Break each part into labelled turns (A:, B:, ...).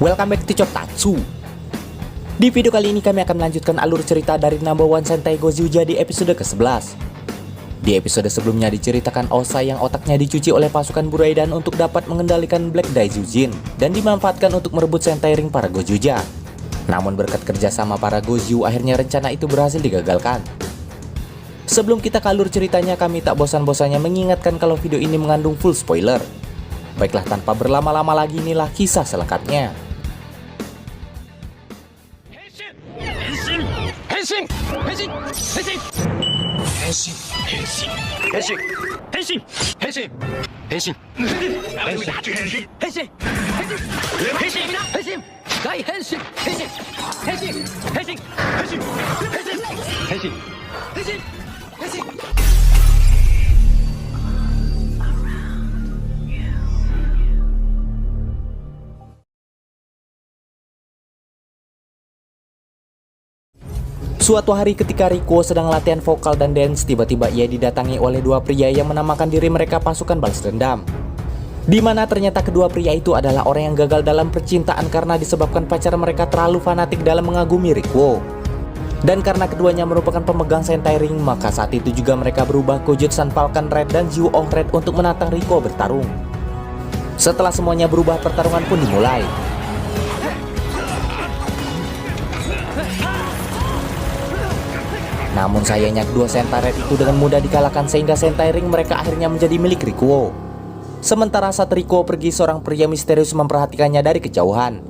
A: Welcome back to Choktatsu. Di video kali ini kami akan melanjutkan alur cerita dari number one Sentai Gozyuja di episode ke-11. Di episode sebelumnya diceritakan Osa yang otaknya dicuci oleh pasukan Buraidan untuk dapat mengendalikan Black Daijujin dan dimanfaatkan untuk merebut Sentai Ring para Gozyuja. Namun berkat kerjasama para Gozyu, akhirnya rencana itu berhasil digagalkan. Sebelum kita ke alur ceritanya, kami tak bosan-bosannya mengingatkan kalau video ini mengandung full spoiler. Baiklah, tanpa berlama-lama lagi, inilah kisah selengkapnya.
B: 変身変身変身変身変身変身変身変身変身変身変身変身変身大変身変身変身変身変身変身変身変身
A: Suatu hari ketika Riko sedang latihan vokal dan dance, tiba-tiba ia didatangi oleh dua pria yang menamakan diri mereka pasukan balas dendam. Di mana ternyata kedua pria itu adalah orang yang gagal dalam percintaan karena disebabkan pacar mereka terlalu fanatik dalam mengagumi Riko. Dan karena keduanya merupakan pemegang Sentai Ring, maka saat itu juga mereka berubah ke Jutsan Falcon Red dan Zyu Oh Red untuk menantang Riko bertarung. Setelah semuanya berubah, pertarungan pun dimulai. Namun sayangnya kedua Sentai Red itu dengan mudah dikalahkan sehingga Sentai Ring mereka akhirnya menjadi milik Rikuo. Sementara saat Rikuo pergi, seorang pria misterius memperhatikannya dari kejauhan.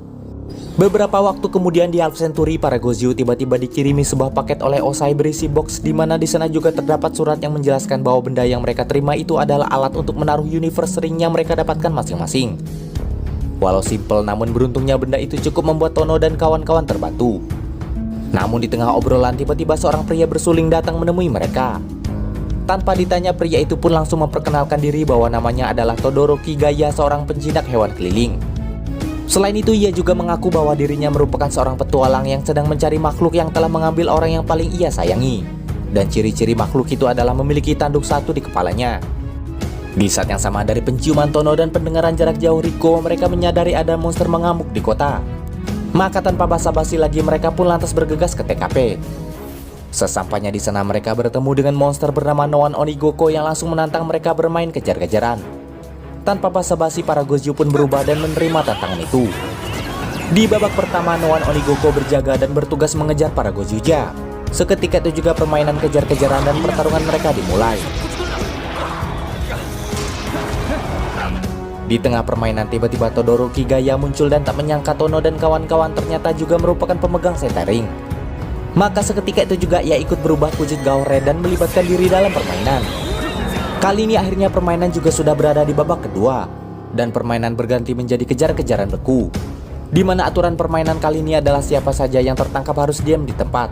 A: Beberapa waktu kemudian di Half Century, para Gozyu tiba-tiba dikirimi sebuah paket oleh Osai berisi box, di mana di sana juga terdapat surat yang menjelaskan bahwa benda yang mereka terima itu adalah alat untuk menaruh universe ring yang mereka dapatkan masing-masing. Walau simple, namun beruntungnya benda itu cukup membuat Tono dan kawan-kawan terbantu. Namun di tengah obrolan, tiba-tiba seorang pria bersuling datang menemui mereka. Tanpa ditanya, pria itu pun langsung memperkenalkan diri bahwa namanya adalah Todoroki Gaya, seorang penjinak hewan keliling. Selain itu, ia juga mengaku bahwa dirinya merupakan seorang petualang yang sedang mencari makhluk yang telah mengambil orang yang paling ia sayangi. Dan ciri-ciri makhluk itu adalah memiliki tanduk satu di kepalanya. Di saat yang sama, dari penciuman Tono dan pendengaran jarak jauh Riko, mereka menyadari ada monster mengamuk di kota. Maka tanpa basa-basi lagi, mereka pun lantas bergegas ke TKP. Sesampainya di sana, mereka bertemu dengan monster bernama Noan Onigoko yang langsung menantang mereka bermain kejar-kejaran. Tanpa basa-basi, para Gozyu pun berubah dan menerima tantangan itu. Di babak pertama, Noan Onigoko berjaga dan bertugas mengejar para Gozyuja. Seketika itu juga permainan kejar-kejaran dan pertarungan mereka dimulai. Di tengah permainan, tiba-tiba Todoroki Gaya muncul dan tak menyangka Tono dan kawan-kawan ternyata juga merupakan pemegang Sentai Ring. Maka seketika itu juga ia ikut berubah wujud Gao Red dan melibatkan diri dalam permainan. Kali ini akhirnya permainan juga sudah berada di babak kedua, dan permainan berganti menjadi kejar-kejaran beku. Di mana aturan permainan kali ini adalah siapa saja yang tertangkap harus diam di tempat.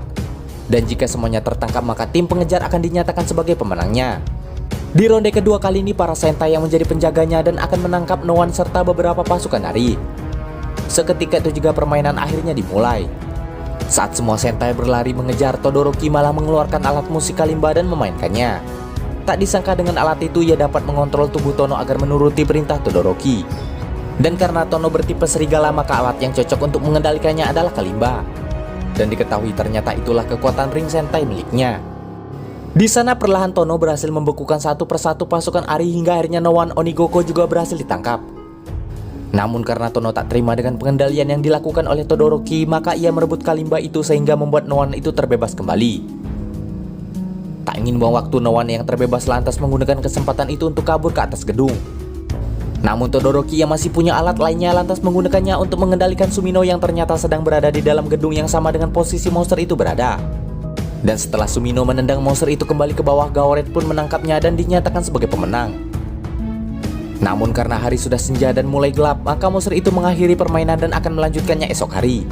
A: Dan jika semuanya tertangkap, maka tim pengejar akan dinyatakan sebagai pemenangnya. Di ronde kedua kali ini, para Sentai yang menjadi penjaganya dan akan menangkap Noan serta beberapa pasukan Ari. Seketika itu juga permainan akhirnya dimulai. Saat semua Sentai berlari mengejar, Todoroki malah mengeluarkan alat musik kalimba dan memainkannya. Tak disangka dengan alat itu ia dapat mengontrol tubuh Tono agar menuruti perintah Todoroki. Dan karena Tono bertipe serigala, maka alat yang cocok untuk mengendalikannya adalah kalimba. Dan diketahui ternyata itulah kekuatan ring Sentai miliknya. Di sana perlahan Tono berhasil membekukan satu persatu pasukan Ari hingga akhirnya Noan Onigoko juga berhasil ditangkap. Namun karena Tono tak terima dengan pengendalian yang dilakukan oleh Todoroki, maka ia merebut kalimba itu sehingga membuat Noan itu terbebas kembali. Tak ingin buang waktu, Noan yang terbebas lantas menggunakan kesempatan itu untuk kabur ke atas gedung. Namun Todoroki yang masih punya alat lainnya lantas menggunakannya untuk mengendalikan Sumino yang ternyata sedang berada di dalam gedung yang sama dengan posisi monster itu berada. Dan setelah Sumino menendang monster itu kembali ke bawah, Gao Red pun menangkapnya dan dinyatakan sebagai pemenang. Namun karena hari sudah senja dan mulai gelap, maka monster itu mengakhiri permainan dan akan melanjutkannya esok hari.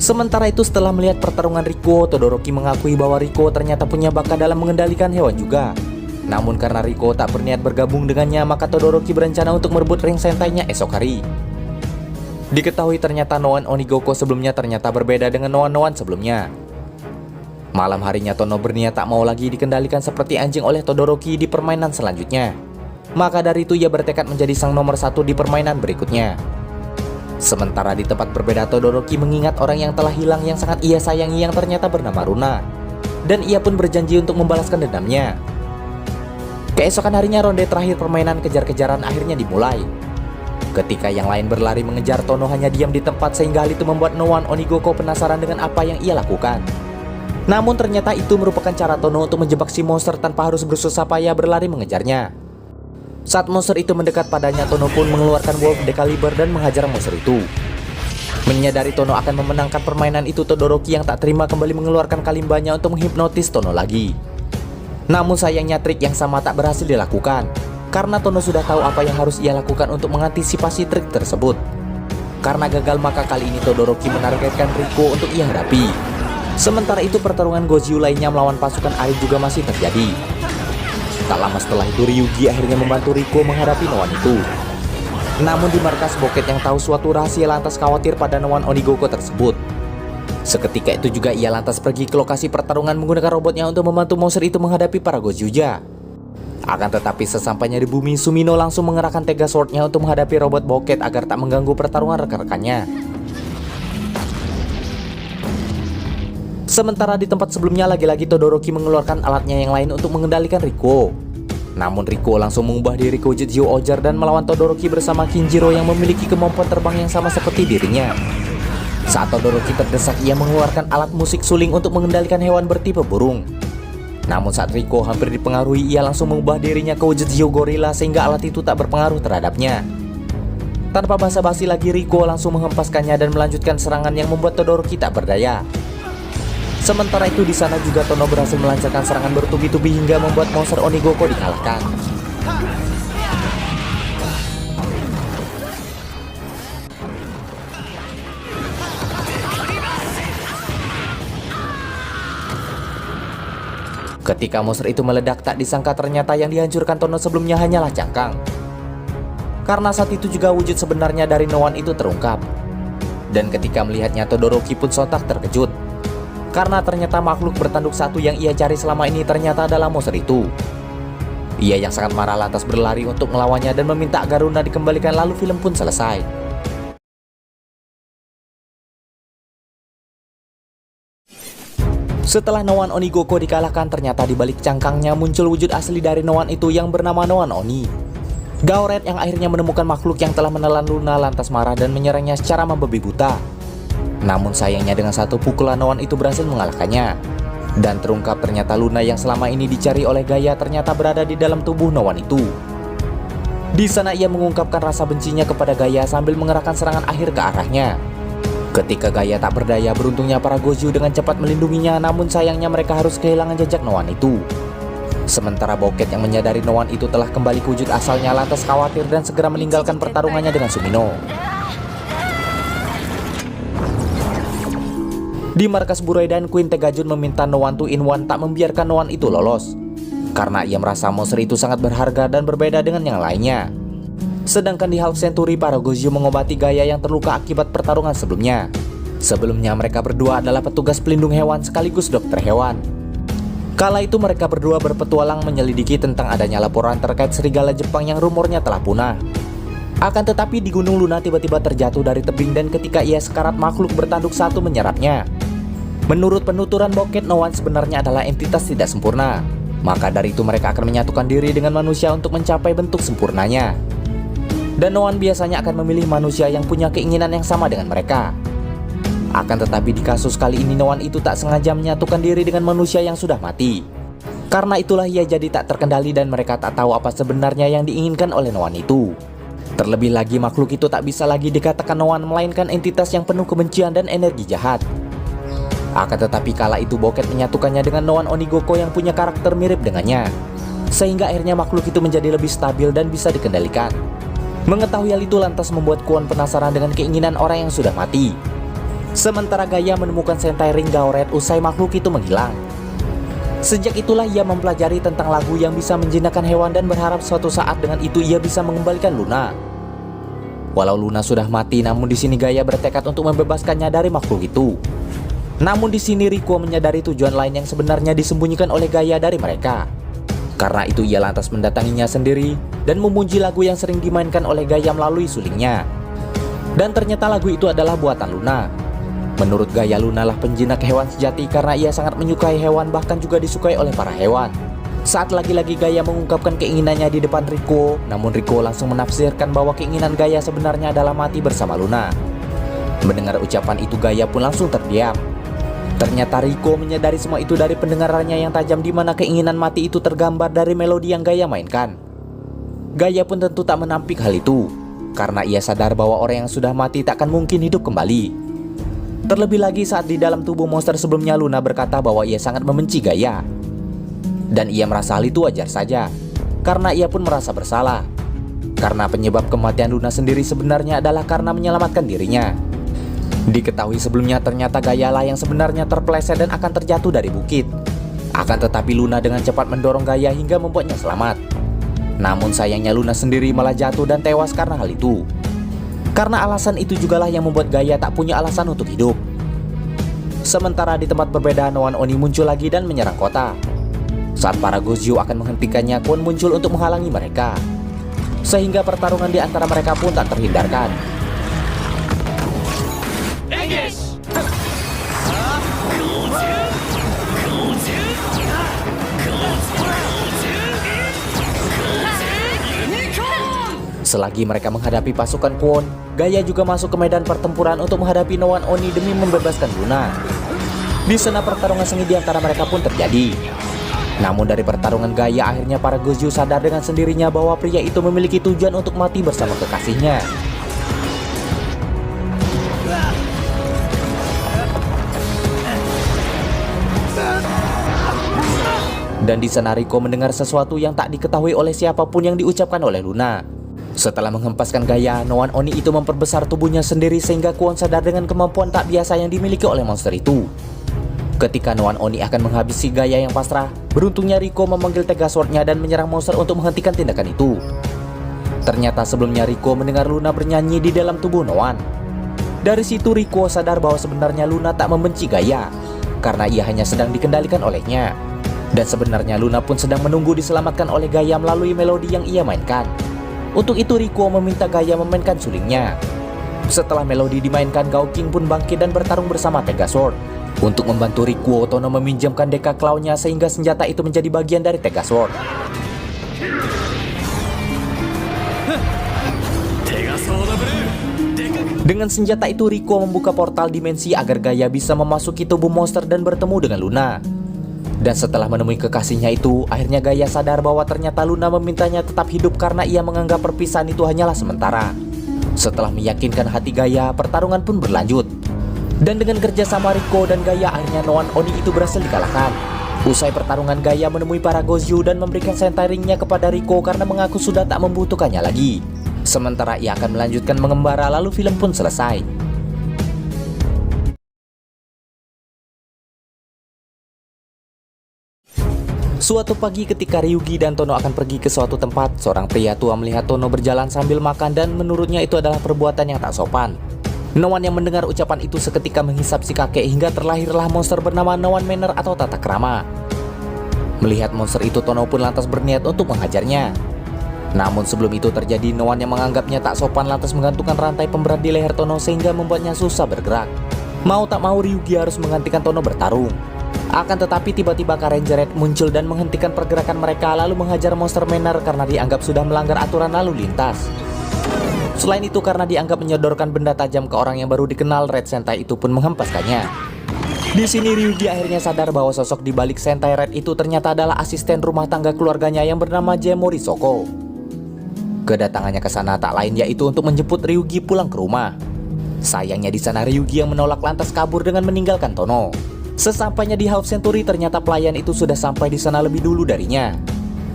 A: Sementara itu, setelah melihat pertarungan Riko, Todoroki mengakui bahwa Riko ternyata punya bakat dalam mengendalikan hewan juga. Namun karena Riko tak berniat bergabung dengannya, maka Todoroki berencana untuk merebut ring Sentai-nya esok hari. Diketahui ternyata Noan Onigoko sebelumnya ternyata berbeda dengan Noan-Noan sebelumnya. Malam harinya Tono berniat tak mau lagi dikendalikan seperti anjing oleh Todoroki di permainan selanjutnya. Maka dari itu ia bertekad menjadi sang nomor satu di permainan berikutnya. Sementara di tempat berbeda, Todoroki mengingat orang yang telah hilang yang sangat ia sayangi yang ternyata bernama Runa. Dan ia pun berjanji untuk membalaskan dendamnya. Keesokan harinya ronde terakhir permainan kejar-kejaran akhirnya dimulai. Ketika yang lain berlari mengejar, Tono hanya diam di tempat sehingga hal itu membuat No One Onigoko penasaran dengan apa yang ia lakukan. Namun ternyata itu merupakan cara Tono untuk menjebak si monster tanpa harus bersusah payah berlari mengejarnya. Saat monster itu mendekat padanya, Tono pun mengeluarkan Wolf Decaliber dan menghajar monster itu. Menyadari Tono akan memenangkan permainan itu, Todoroki yang tak terima kembali mengeluarkan kalimbanya untuk menghipnotis Tono lagi. Namun sayangnya trik yang sama tak berhasil dilakukan, karena Tono sudah tahu apa yang harus ia lakukan untuk mengantisipasi trik tersebut. Karena gagal, maka kali ini Todoroki menargetkan Riko untuk ia hadapi. Sementara itu pertarungan Goju lainnya melawan pasukan Ari juga masih terjadi. Tak lama setelah itu Ryugi akhirnya membantu Riko menghadapi No One itu. Namun di markas Boket yang tahu suatu rahasia lantas khawatir pada No One Onigoko tersebut. Seketika itu juga ia lantas pergi ke lokasi pertarungan menggunakan robotnya untuk membantu monster itu menghadapi para Gojuja. Akan tetapi sesampainya di bumi, Sumino langsung mengerahkan Tega Sword-nya untuk menghadapi robot Boket agar tak mengganggu pertarungan rekan-rekannya. Sementara di tempat sebelumnya lagi-lagi Todoroki mengeluarkan alatnya yang lain untuk mengendalikan Riko. Namun Riko langsung mengubah diri ke wujud Zio Ojar dan melawan Todoroki bersama Kinjiro yang memiliki kemampuan terbang yang sama seperti dirinya. Saat Todoroki terdesak, ia mengeluarkan alat musik suling untuk mengendalikan hewan bertipe burung. Namun saat Riko hampir dipengaruhi, ia langsung mengubah dirinya ke wujud Zio Gorilla sehingga alat itu tak berpengaruh terhadapnya. Tanpa basa-basi lagi, Riko langsung menghempaskannya dan melanjutkan serangan yang membuat Todoroki tak berdaya. Sementara itu di sana juga Tono berhasil melancarkan serangan bertubi-tubi hingga membuat monster Onigoko dikalahkan. Ketika monster itu meledak, tak disangka ternyata yang dihancurkan Tono sebelumnya hanyalah cangkang. Karena saat itu juga wujud sebenarnya dari No One itu terungkap. Dan ketika melihatnya, Todoroki pun sontak terkejut. Karena ternyata makhluk bertanduk satu yang ia cari selama ini ternyata adalah monster itu. Ia yang sangat marah lantas berlari untuk melawannya dan meminta agar Runa dikembalikan, lalu film pun selesai. Setelah No One Onigoko dikalahkan, ternyata di balik cangkangnya muncul wujud asli dari No One itu yang bernama No One Oni. Gauret yang akhirnya menemukan makhluk yang telah menelan Luna lantas marah dan menyerangnya secara membabi buta. Namun sayangnya dengan satu pukulan No One itu berhasil mengalahkannya. Dan terungkap ternyata Luna yang selama ini dicari oleh Gaia ternyata berada di dalam tubuh No One itu. Di sana ia mengungkapkan rasa bencinya kepada Gaia sambil mengerahkan serangan akhir ke arahnya. Ketika Gaia tak berdaya, beruntungnya para Goju dengan cepat melindunginya, namun sayangnya mereka harus kehilangan jejak No One itu. Sementara Boket yang menyadari No One itu telah kembali ke wujud asalnya lantas khawatir dan segera meninggalkan pertarungannya dengan Sumino. Di markas Buroi dan Queen Tegajun meminta No One 2-in-1 tak membiarkan No One itu lolos, karena ia merasa monster itu sangat berharga dan berbeda dengan yang lainnya. Sedangkan di Half Century, para Goju mengobati Gaia yang terluka akibat pertarungan sebelumnya. Sebelumnya mereka berdua adalah petugas pelindung hewan sekaligus dokter hewan. Kala itu mereka berdua berpetualang menyelidiki tentang adanya laporan terkait serigala Jepang yang rumornya telah punah. Akan tetapi di Gunung Luna tiba-tiba terjatuh dari tebing dan ketika ia sekarat, makhluk bertanduk satu menyerapnya. Menurut penuturan Boket, No One sebenarnya adalah entitas tidak sempurna. Maka dari itu mereka akan menyatukan diri dengan manusia untuk mencapai bentuk sempurnanya. Dan No One biasanya akan memilih manusia yang punya keinginan yang sama dengan mereka. Akan tetapi di kasus kali ini No One itu tak sengaja menyatukan diri dengan manusia yang sudah mati. Karena itulah ia jadi tak terkendali dan mereka tak tahu apa sebenarnya yang diinginkan oleh No One itu. Terlebih lagi makhluk itu tak bisa lagi dikatakan No One melainkan entitas yang penuh kebencian dan energi jahat. Akan tetapi kala itu Boket menyatukannya dengan No One Onigoko yang punya karakter mirip dengannya. Sehingga akhirnya makhluk itu menjadi lebih stabil dan bisa dikendalikan. Mengetahui hal itu lantas membuat Kwon penasaran dengan keinginan orang yang sudah mati. Sementara Gaia menemukan Sentai Ring Gauret usai makhluk itu menghilang. Sejak itulah ia mempelajari tentang lagu yang bisa menjinakkan hewan dan berharap suatu saat dengan itu ia bisa mengembalikan Luna. Walau Luna sudah mati, namun di sini Gaia bertekad untuk membebaskannya dari makhluk itu. Namun di sini Riko menyadari tujuan lain yang sebenarnya disembunyikan oleh Gaia dari mereka. Karena itu ia lantas mendatanginya sendiri dan memuji lagu yang sering dimainkan oleh Gaia melalui sulingnya. Dan ternyata lagu itu adalah buatan Luna. Menurut Gaia, Luna lah penjinak hewan sejati karena ia sangat menyukai hewan, bahkan juga disukai oleh para hewan. Saat lagi-lagi Gaia mengungkapkan keinginannya di depan Rico, namun Rico langsung menafsirkan bahwa keinginan Gaia sebenarnya adalah mati bersama Luna. Mendengar ucapan itu, Gaia pun langsung terdiam. Ternyata Rico menyadari semua itu dari pendengarannya yang tajam, di mana keinginan mati itu tergambar dari melodi yang Gaia mainkan. Gaia pun tentu tak menampik hal itu, karena ia sadar bahwa orang yang sudah mati tak akan mungkin hidup kembali. Terlebih lagi saat di dalam tubuh monster sebelumnya, Luna berkata bahwa ia sangat membenci Gaia. Dan ia merasa hal itu wajar saja, karena ia pun merasa bersalah. Karena penyebab kematian Luna sendiri sebenarnya adalah karena menyelamatkan dirinya. Diketahui sebelumnya ternyata Gaia lah yang sebenarnya terpeleset dan akan terjatuh dari bukit. Akan tetapi Luna dengan cepat mendorong Gaia hingga membuatnya selamat. Namun sayangnya Luna sendiri malah jatuh dan tewas karena hal itu. Karena alasan itu jugalah yang membuat Gaia tak punya alasan untuk hidup. Sementara di tempat berbeda, Noan Oni muncul lagi dan menyerang kota. Saat para Gozyo akan menghentikannya, Kwon muncul untuk menghalangi mereka. Sehingga pertarungan di antara mereka pun tak terhindarkan. Selagi mereka menghadapi pasukan Kwon, Gaia juga masuk ke medan pertempuran untuk menghadapi Noan Oni demi membebaskan Luna. Di sana pertarungan sengit di antara mereka pun terjadi. Namun dari pertarungan Gaia, akhirnya para Gozyo sadar dengan sendirinya bahwa pria itu memiliki tujuan untuk mati bersama kekasihnya. Dan di sana Rico mendengar sesuatu yang tak diketahui oleh siapapun yang diucapkan oleh Luna. Setelah menghempaskan Gaia, Noan Oni itu memperbesar tubuhnya sendiri sehingga Kwon sadar dengan kemampuan tak biasa yang dimiliki oleh monster itu. Ketika Noan Oni akan menghabisi Gaia yang pasrah, beruntungnya Rico memanggil Tegasword-nya dan menyerang monster untuk menghentikan tindakan itu. Ternyata sebelumnya Rico mendengar Luna bernyanyi di dalam tubuh Noan. Dari situ Rico sadar bahwa sebenarnya Luna tak membenci Gaia, karena ia hanya sedang dikendalikan olehnya. Dan sebenarnya Luna pun sedang menunggu diselamatkan oleh Gaia melalui melodi yang ia mainkan. Untuk itu Rico meminta Gaia memainkan sulingnya. Setelah melodi dimainkan, Gao King pun bangkit dan bertarung bersama Tegasword. Untuk membantu Rico, Tono meminjamkan Deka Claw-nya sehingga senjata itu menjadi bagian dari Tegasword. Dengan senjata itu Rico membuka portal dimensi agar Gaia bisa memasuki tubuh monster dan bertemu dengan Luna. Dan setelah menemui kekasihnya itu, akhirnya Gaia sadar bahwa ternyata Luna memintanya tetap hidup karena ia menganggap perpisahan itu hanyalah sementara. Setelah meyakinkan hati Gaia, pertarungan pun berlanjut. Dan dengan kerjasama Rico dan Gaia, akhirnya Noan Oni itu berhasil dikalahkan. Usai pertarungan, Gaia menemui para Gozyo dan memberikan sentai ringnya kepada Rico karena mengaku sudah tak membutuhkannya lagi. Sementara ia akan melanjutkan mengembara, lalu film pun selesai. Suatu pagi ketika Ryugi dan Tono akan pergi ke suatu tempat, seorang pria tua melihat Tono berjalan sambil makan dan menurutnya itu adalah perbuatan yang tak sopan. Noan yang mendengar ucapan itu seketika menghisap si kakek hingga terlahirlah monster bernama Noan Manor atau Tata Krama. Melihat monster itu, Tono pun lantas berniat untuk menghajarnya. Namun sebelum itu terjadi, Noan yang menganggapnya tak sopan lantas menggantungkan rantai pemberat di leher Tono sehingga membuatnya susah bergerak. Mau tak mau Ryugi harus menggantikan Tono bertarung. Akan tetapi tiba-tiba Karen Red muncul dan menghentikan pergerakan mereka lalu menghajar monster Manor karena dianggap sudah melanggar aturan lalu lintas. Selain itu karena dianggap menyodorkan benda tajam ke orang yang baru dikenal, Red Sentai itu pun menghempaskannya. Di sini Ryugi akhirnya sadar bahwa sosok di balik Sentai Red itu ternyata adalah asisten rumah tangga keluarganya yang bernama Jemori Soko. Kedatangannya ke sana tak lain yaitu untuk menjemput Ryugi pulang ke rumah. Sayangnya di sana Ryugi yang menolak lantas kabur dengan meninggalkan Tono. Sesampainya di Half Century, ternyata pelayan itu sudah sampai di sana lebih dulu darinya.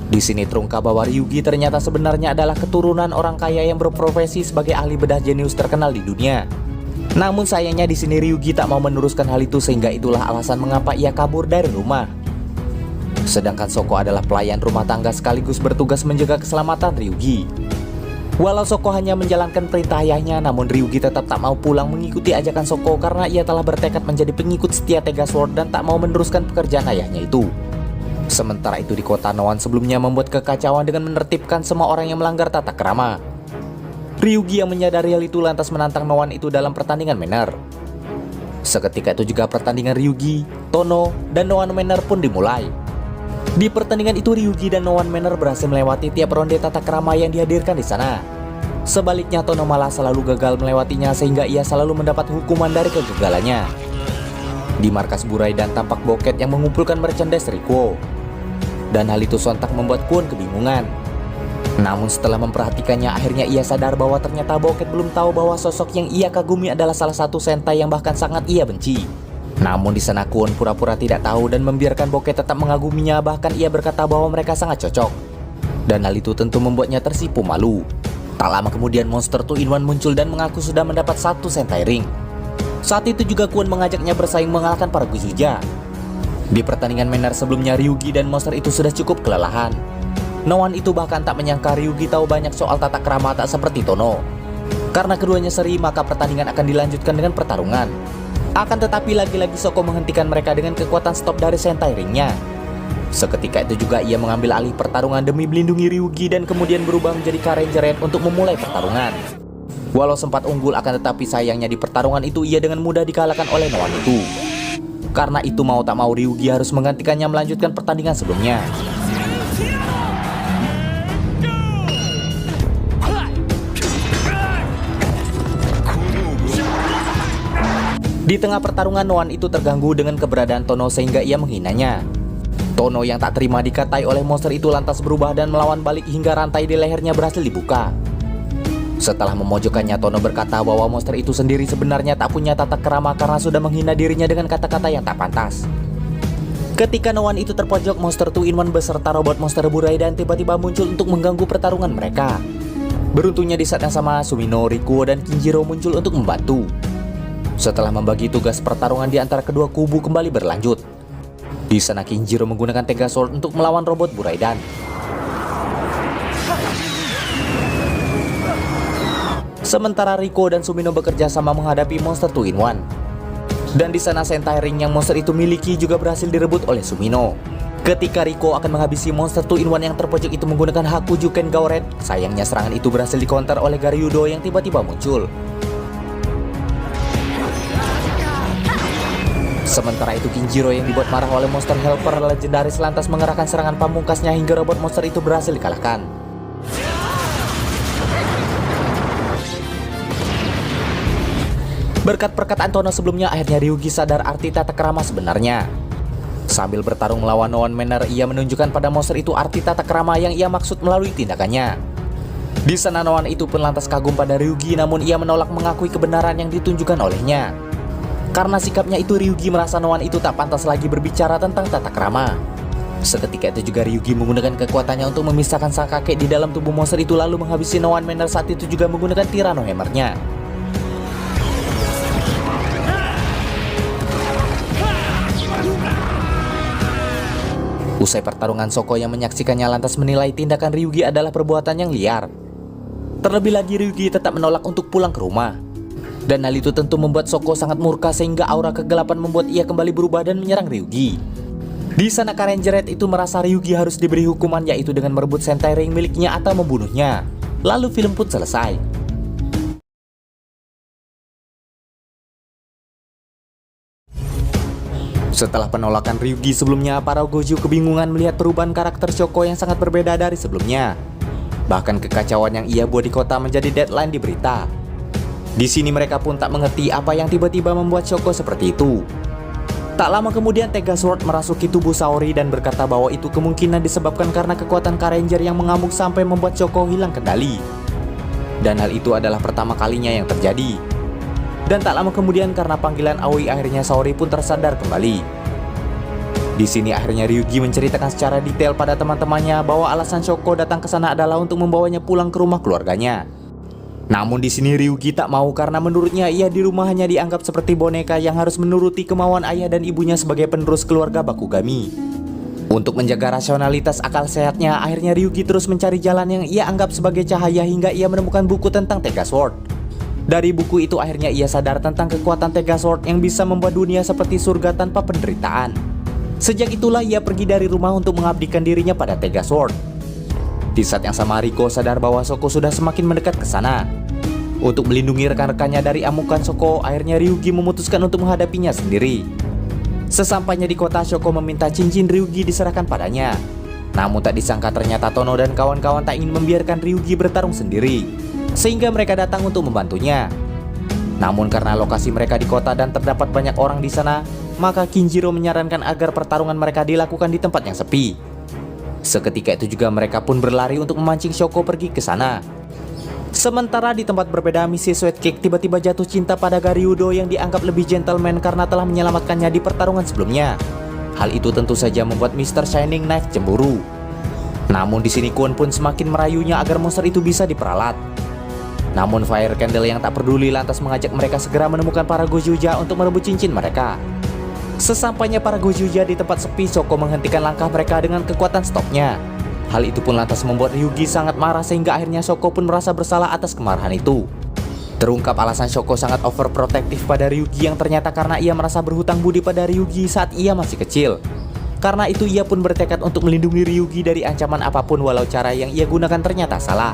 A: Di sini terungkap bahwa Ryugi ternyata sebenarnya adalah keturunan orang kaya yang berprofesi sebagai ahli bedah jenius terkenal di dunia. Namun sayangnya di sini Ryugi tak mau meneruskan hal itu sehingga itulah alasan mengapa ia kabur dari rumah. Sedangkan Soko adalah pelayan rumah tangga sekaligus bertugas menjaga keselamatan Ryugi. Walau Soko hanya menjalankan perintah ayahnya, namun Ryugi tetap tak mau pulang mengikuti ajakan Soko karena ia telah bertekad menjadi pengikut setia Tegasword dan tak mau meneruskan pekerjaan ayahnya itu. Sementara itu di kota Noan sebelumnya membuat kekacauan dengan menertibkan semua orang yang melanggar tata krama. Ryugi yang menyadari hal itu lantas menantang Noan itu dalam pertandingan Manner. Seketika itu juga pertandingan Ryugi, Tono, dan Noan Manner pun dimulai. Di pertandingan itu Ryugi dan Noan Manner berhasil melewati tiap ronde tata krama yang dihadirkan di sana. Sebaliknya Tono malah selalu gagal melewatinya sehingga ia selalu mendapat hukuman dari kegagalannya. Di markas Buraidan tampak Boket yang mengumpulkan merchandise Riko. Dan hal itu sontak membuat Kwon kebingungan. Namun setelah memperhatikannya akhirnya ia sadar bahwa ternyata Boket belum tahu bahwa sosok yang ia kagumi adalah salah satu sentai yang bahkan sangat ia benci. Namun di sana Kwon pura-pura tidak tahu dan membiarkan Boket tetap mengaguminya, bahkan ia berkata bahwa mereka sangat cocok. Dan hal itu tentu membuatnya tersipu malu. Tak lama kemudian Monster 2-in-1 muncul dan mengaku sudah mendapat 1 sentai ring. Saat itu juga Kwon mengajaknya bersaing mengalahkan para Guzuja. Di pertandingan Manner sebelumnya Ryugi dan Monster itu sudah cukup kelelahan. Noan itu bahkan tak menyangka Ryugi tahu banyak soal tata krama tak seperti Tono. Karena keduanya seri maka pertandingan akan dilanjutkan dengan pertarungan. Akan tetapi lagi-lagi Shoko menghentikan mereka dengan kekuatan stop dari sentai ringnya. Seketika itu juga ia mengambil alih pertarungan demi melindungi Ryugi dan kemudian berubah menjadi Karenja Red untuk memulai pertarungan. Walau sempat unggul akan tetapi sayangnya di pertarungan itu ia dengan mudah dikalahkan oleh Noan itu. Karena itu mau tak mau Ryugi harus menggantikannya melanjutkan pertandingan sebelumnya. Di tengah pertarungan Noan itu terganggu dengan keberadaan Tono sehingga ia menghinanya. Tono yang tak terima dikatai oleh monster itu lantas berubah dan melawan balik hingga rantai di lehernya berhasil dibuka. Setelah memojokkannya Tono berkata bahwa monster itu sendiri sebenarnya tak punya tata krama karena sudah menghina dirinya dengan kata-kata yang tak pantas. Ketika Noan itu terpojok, Monster 2-in-1 beserta robot monster Buraidan tiba-tiba muncul untuk mengganggu pertarungan mereka. Beruntungnya di saat yang sama Sumino, Rikuo, dan Kinjiro muncul untuk membantu. Setelah membagi tugas, pertarungan di antara kedua kubu kembali berlanjut. Di sana Kinjiro menggunakan Tega Sword untuk melawan robot Buraidan. Sementara Riko dan Sumino bekerja sama menghadapi Monster 2-in-1. Dan di sana sentai ring yang monster itu miliki juga berhasil direbut oleh Sumino. Ketika Riko akan menghabisi Monster 2-in-1 yang terpojok itu menggunakan Hakujuken Gauret, sayangnya serangan itu berhasil dikonter oleh Garyudo yang tiba-tiba muncul. Sementara itu Kinjiro yang dibuat marah oleh monster helper legendaris lantas mengerahkan serangan pamungkasnya hingga robot monster itu berhasil dikalahkan. Berkat perkataan Tono sebelumnya akhirnya Ryugi sadar arti tata krama sebenarnya. Sambil bertarung melawan Noan Manner, ia menunjukkan pada monster itu arti tata krama yang ia maksud melalui tindakannya. Di sana Noan itu pun lantas kagum pada Ryugi, namun ia menolak mengakui kebenaran yang ditunjukkan olehnya. Karena sikapnya itu Ryugi merasa Noan itu tak pantas lagi berbicara tentang tata krama. Seketika itu juga Ryugi menggunakan kekuatannya untuk memisahkan sang kakek di dalam tubuh monster itu lalu menghabisi Noan Manner saat itu juga menggunakan Tyranno Hammer-nya. Usai pertarungan, Shoko yang menyaksikannya lantas menilai tindakan Ryugi adalah perbuatan yang liar. Terlebih lagi Ryugi tetap menolak untuk pulang ke rumah. Dan hal itu tentu membuat Shoko sangat murka sehingga aura kegelapan membuat ia kembali berubah dan menyerang Ryugi. Di sana Karenja Red itu merasa Ryugi harus diberi hukuman yaitu dengan merebut sentai ring miliknya atau membunuhnya. Lalu film pun selesai. Setelah penolakan Ryugi sebelumnya, para Goju kebingungan melihat perubahan karakter Shoko yang sangat berbeda dari sebelumnya. Bahkan kekacauan yang ia buat di kota menjadi deadline di berita. Di sini mereka pun tak mengerti apa yang tiba-tiba membuat Shoko seperti itu. Tak lama kemudian Tega Sword merasuki tubuh Saori dan berkata bahwa itu kemungkinan disebabkan karena kekuatan Karenja yang mengamuk sampai membuat Shoko hilang kendali. Dan hal itu adalah pertama kalinya yang terjadi. Dan tak lama kemudian karena panggilan Aoi akhirnya Saori pun tersadar kembali. Di sini akhirnya Ryugi menceritakan secara detail pada teman-temannya bahwa alasan Shoko datang ke sana adalah untuk membawanya pulang ke rumah keluarganya. Namun di sini Ryugi tak mau karena menurutnya ia di rumah hanya dianggap seperti boneka yang harus menuruti kemauan ayah dan ibunya sebagai penerus keluarga Bakugami. Untuk menjaga rasionalitas akal sehatnya, akhirnya Ryugi terus mencari jalan yang ia anggap sebagai cahaya hingga ia menemukan buku tentang Tega Sword. Dari buku itu akhirnya ia sadar tentang kekuatan Tega Sword yang bisa membuat dunia seperti surga tanpa penderitaan. Sejak itulah ia pergi dari rumah untuk mengabdikan dirinya pada Tega Sword. Di saat yang sama Riko sadar bahwa Shoko sudah semakin mendekat ke sana. Untuk melindungi rekan-rekannya dari amukan Shoko, akhirnya Ryugi memutuskan untuk menghadapinya sendiri. Sesampainya di kota, Shoko meminta cincin Ryugi diserahkan padanya. Namun tak disangka ternyata Tono dan kawan-kawan tak ingin membiarkan Ryugi bertarung sendiri, sehingga mereka datang untuk membantunya. Namun karena lokasi mereka di kota dan terdapat banyak orang di sana, maka Kinjiro menyarankan agar pertarungan mereka dilakukan di tempat yang sepi. Seketika itu juga mereka pun berlari untuk memancing Shoko pergi ke sana. Sementara di tempat berbeda, Mrs. Sweatcake tiba-tiba jatuh cinta pada Garyudo yang dianggap lebih gentleman karena telah menyelamatkannya di pertarungan sebelumnya. Hal itu tentu saja membuat Mr. Shining Knife cemburu. Namun di sini Kwon pun semakin merayunya agar monster itu bisa diperalat. Namun Fire Candle yang tak peduli lantas mengajak mereka segera menemukan para Gojuja untuk merebut cincin mereka. Sesampainya para Gojuja di tempat sepi, Shoko menghentikan langkah mereka dengan kekuatan stopnya. Hal itu pun lantas membuat Ryugi sangat marah sehingga akhirnya Shoko pun merasa bersalah atas kemarahan itu. Terungkap alasan Shoko sangat overprotective pada Ryugi yang ternyata karena ia merasa berhutang budi pada Ryugi saat ia masih kecil. Karena itu ia pun bertekad untuk melindungi Ryugi dari ancaman apapun walau cara yang ia gunakan ternyata salah.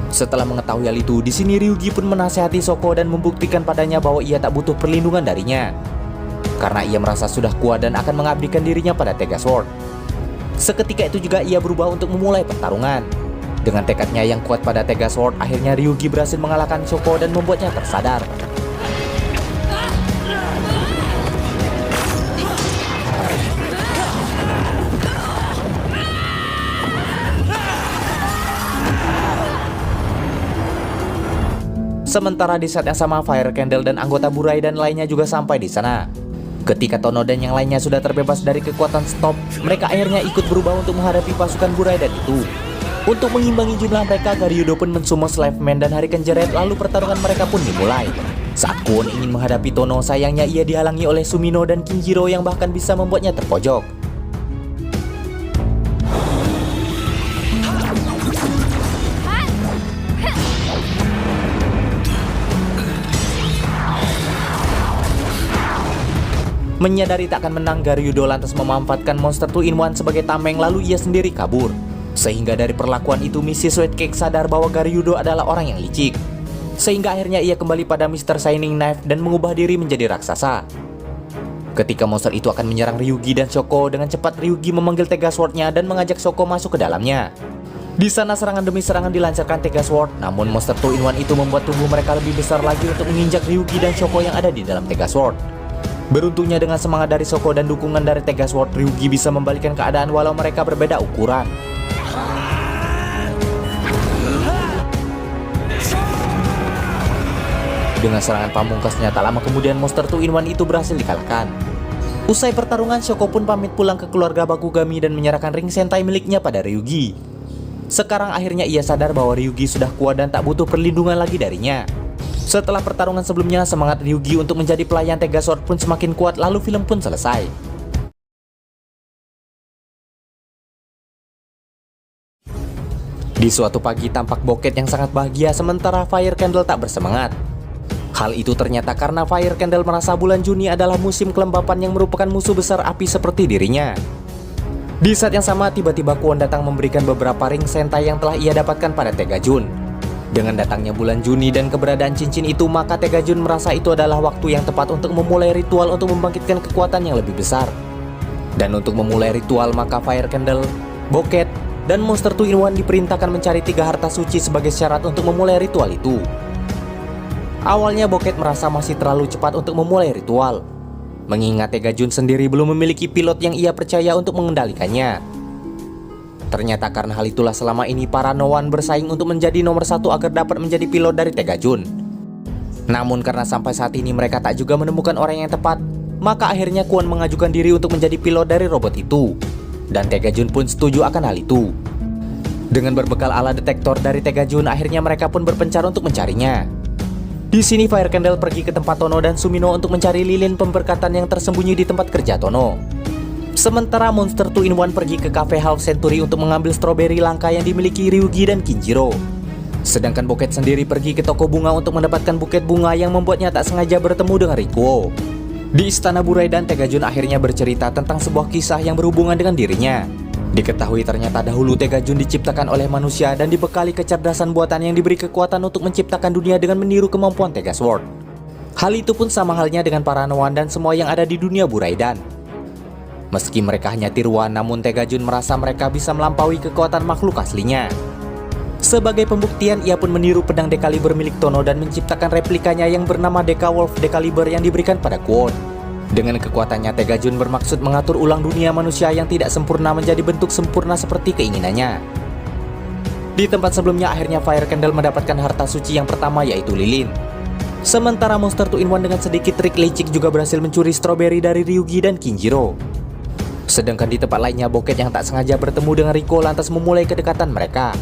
A: Setelah mengetahui hal itu, di sini Ryugi pun menasihati Shoko dan membuktikan padanya bahwa ia tak butuh perlindungan darinya. Karena ia merasa sudah kuat dan akan mengabdikan dirinya pada Tega Sword. Seketika itu juga ia berubah untuk memulai pertarungan. Dengan tekadnya yang kuat pada Tega Sword, akhirnya Ryugi berhasil mengalahkan Shoko dan membuatnya tersadar. Sementara di saat yang sama, Fire Candle dan anggota Burai dan lainnya juga sampai di sana. Ketika Tono dan yang lainnya sudah terbebas dari kekuatan stop, mereka akhirnya ikut berubah untuk menghadapi pasukan Burai dan itu. Untuk mengimbangi jumlah mereka, Garyudo pun mensumo Slave Man dan Hurricane Jeret, lalu pertarungan mereka pun dimulai. Saat Kwon ingin menghadapi Tono, sayangnya ia dihalangi oleh Sumino dan Kinjiro yang bahkan bisa membuatnya terpojok. Menyadari tak akan menang, Garyudo lantas memanfaatkan monster 2-in-1 sebagai tameng lalu ia sendiri kabur. Sehingga dari perlakuan itu Mrs. Sweatcake sadar bahwa Garyudo adalah orang yang licik. Sehingga akhirnya ia kembali pada Mr. Shining Knife dan mengubah diri menjadi raksasa. Ketika monster itu akan menyerang Ryugi dan Shoko, dengan cepat Ryugi memanggil Tega Sword-nya dan mengajak Shoko masuk ke dalamnya. Di sana serangan demi serangan dilancarkan Tega Sword, namun monster 2-in-1 itu membuat tubuh mereka lebih besar lagi untuk menginjak Ryugi dan Shoko yang ada di dalam Tega Sword. Beruntungnya dengan semangat dari Shoko dan dukungan dari Tega Sword, Ryugi bisa membalikkan keadaan walau mereka berbeda ukuran. Dengan serangan pamungkasnya, tak lama kemudian monster 2-in-1 itu berhasil dikalahkan. Usai pertarungan, Shoko pun pamit pulang ke keluarga Bakugami dan menyerahkan ring sentai miliknya pada Ryugi. Sekarang akhirnya ia sadar bahwa Ryugi sudah kuat dan tak butuh perlindungan lagi darinya. Setelah pertarungan sebelumnya, semangat Ryugi untuk menjadi pelayan Tega Sword pun semakin kuat, lalu film pun selesai. Di suatu pagi tampak Boket yang sangat bahagia sementara Fire Candle tak bersemangat. Hal itu ternyata karena Fire Candle merasa bulan Juni adalah musim kelembapan yang merupakan musuh besar api seperti dirinya. Di saat yang sama, tiba-tiba Kwon datang memberikan beberapa ring sentai yang telah ia dapatkan pada Tega Jun. Dengan datangnya bulan Juni dan keberadaan cincin itu, maka Tega Jun merasa itu adalah waktu yang tepat untuk memulai ritual untuk membangkitkan kekuatan yang lebih besar. Dan untuk memulai ritual, maka Fire Candle, Boket, dan monster 2-in-1 diperintahkan mencari 3 harta suci sebagai syarat untuk memulai ritual itu. Awalnya Boket merasa masih terlalu cepat untuk memulai ritual, mengingat Tega Jun sendiri belum memiliki pilot yang ia percaya untuk mengendalikannya. Ternyata karena hal itulah selama ini para Noan bersaing untuk menjadi nomor 1 agar dapat menjadi pilot dari Tega Jun. Namun karena sampai saat ini mereka tak juga menemukan orang yang tepat, maka akhirnya Kwon mengajukan diri untuk menjadi pilot dari robot itu. Dan Tega Jun pun setuju akan hal itu. Dengan berbekal alat detektor dari Tega Jun, akhirnya mereka pun berpencar untuk mencarinya. Di sini Fire Candle pergi ke tempat Tono dan Sumino untuk mencari lilin pemberkatan yang tersembunyi di tempat kerja Tono. Sementara monster 2-in-1 pergi ke cafe Half Century untuk mengambil stroberi langka yang dimiliki Ryugi dan Kinjiro. Sedangkan Boket sendiri pergi ke toko bunga untuk mendapatkan buket bunga yang membuatnya tak sengaja bertemu dengan Rikuo. Di istana Burai dan Tega Jun akhirnya bercerita tentang sebuah kisah yang berhubungan dengan dirinya. Diketahui ternyata dahulu Tegajun diciptakan oleh manusia dan dibekali kecerdasan buatan yang diberi kekuatan untuk menciptakan dunia dengan meniru kemampuan Tegasword. Hal itu pun sama halnya dengan para Noan dan semua yang ada di dunia Buraidan. Meski mereka hanya tiruan, namun Tegajun merasa mereka bisa melampaui kekuatan makhluk aslinya. Sebagai pembuktian, ia pun meniru pedang Decaliber milik Tono dan menciptakan replikanya yang bernama Decawolf Decaliber yang diberikan pada Kwon. Dengan kekuatannya, Tegajun bermaksud mengatur ulang dunia manusia yang tidak sempurna menjadi bentuk sempurna seperti keinginannya. Di tempat sebelumnya, akhirnya Fire Candle mendapatkan harta suci yang pertama, yaitu lilin. Sementara Monster 2-in-1 dengan sedikit trik licik juga berhasil mencuri stroberi dari Ryugi dan Kinjiro. Sedangkan di tempat lainnya, Boket yang tak sengaja bertemu dengan Riko lantas memulai kedekatan mereka.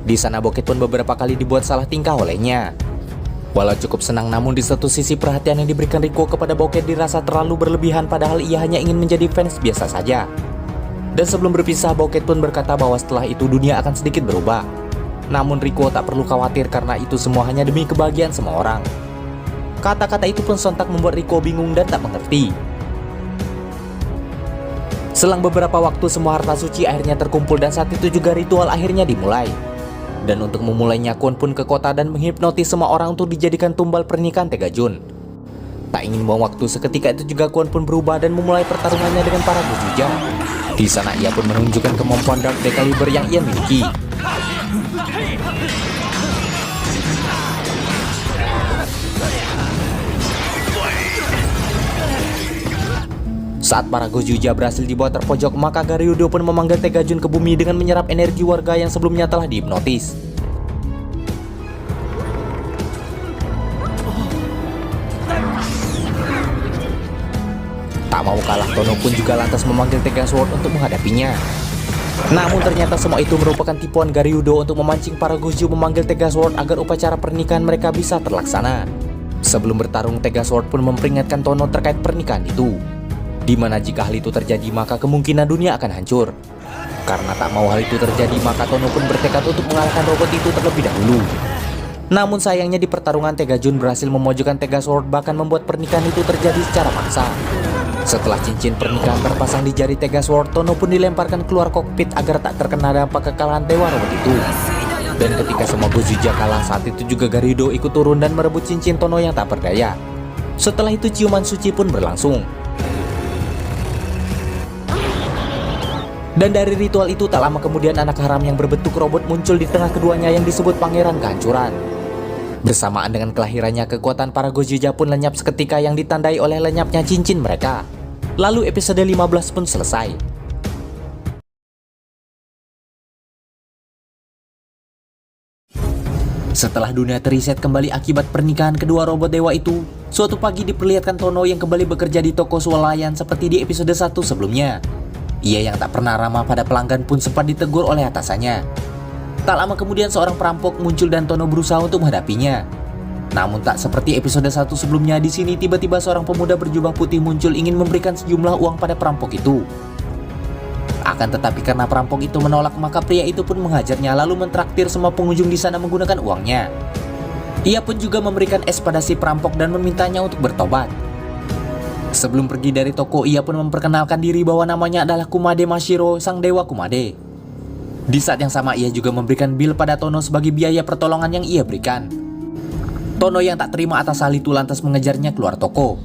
A: Di sana Boket pun beberapa kali dibuat salah tingkah olehnya. Walau cukup senang, namun di satu sisi perhatian yang diberikan Riko kepada Boket dirasa terlalu berlebihan, padahal ia hanya ingin menjadi fans biasa saja. Dan sebelum berpisah, Boket pun berkata bahwa setelah itu dunia akan sedikit berubah. Namun Riko tak perlu khawatir karena itu semua hanya demi kebahagiaan semua orang. Kata-kata itu pun sontak membuat Riko bingung dan tak mengerti. Selang beberapa waktu, semua harta suci akhirnya terkumpul dan saat itu juga ritual akhirnya dimulai. Dan untuk memulainya, Kwon pun ke kota dan menghipnotis semua orang untuk dijadikan tumbal pernikahan Tegajun. Tak ingin buang waktu, seketika itu juga Kwon pun berubah dan memulai pertarungannya dengan para Gojuja. Di sana ia pun menunjukkan kemampuan Dark Decaliber yang ia miliki. Saat para Gojuja berhasil dibawa terpojok, maka Garyudo pun memanggil Tegajun ke bumi dengan menyerap energi warga yang sebelumnya telah dihipnotis. Tak mau kalah, Tono pun juga lantas memanggil Tegasword untuk menghadapinya. Namun ternyata semua itu merupakan tipuan Garyudo untuk memancing para Goju memanggil Tegasword agar upacara pernikahan mereka bisa terlaksana. Sebelum bertarung, Tegasword pun memperingatkan Tono terkait pernikahan itu, di mana jika hal itu terjadi maka kemungkinan dunia akan hancur. Karena tak mau hal itu terjadi, maka Tono pun bertekad untuk mengalahkan robot itu terlebih dahulu. Namun sayangnya di pertarungan, Tegajun berhasil memojokkan Tegasword, bahkan membuat pernikahan itu terjadi secara paksa. Setelah cincin pernikahan terpasang di jari Tegasword, Tono pun dilemparkan keluar kokpit agar tak terkena dampak kekalahan dewa robot itu. Dan ketika semua Gojuja kalah, saat itu juga Garyudo ikut turun dan merebut cincin Tono yang tak berdaya. Setelah itu ciuman suci pun berlangsung. Dan dari ritual itu tak lama kemudian anak haram yang berbentuk robot muncul di tengah keduanya yang disebut Pangeran Kehancuran. Bersamaan dengan kelahirannya, kekuatan para Gojuja pun lenyap seketika yang ditandai oleh lenyapnya cincin mereka. Lalu episode 15 pun selesai. Setelah dunia teriset kembali akibat pernikahan kedua robot dewa itu, suatu pagi diperlihatkan Tono yang kembali bekerja di toko swalayan seperti di episode 1 sebelumnya. Ia yang tak pernah ramah pada pelanggan pun sempat ditegur oleh atasannya. Tak lama kemudian seorang perampok muncul dan Tono berusaha untuk menghadapinya. Namun tak seperti episode 1 sebelumnya, di sini tiba-tiba seorang pemuda berjubah putih muncul ingin memberikan sejumlah uang pada perampok itu. Akan tetapi karena perampok itu menolak, maka pria itu pun menghajarnya lalu mentraktir semua pengunjung di sana menggunakan uangnya. Ia pun juga memberikan es pada si perampok dan memintanya untuk bertobat. Sebelum pergi dari toko, ia pun memperkenalkan diri bahwa namanya adalah Kumade Mashiro, sang dewa Kumade. Di saat yang sama, ia juga memberikan bil pada Tono sebagai biaya pertolongan yang ia berikan. Tono yang tak terima atas hal itu lantas mengejarnya keluar toko.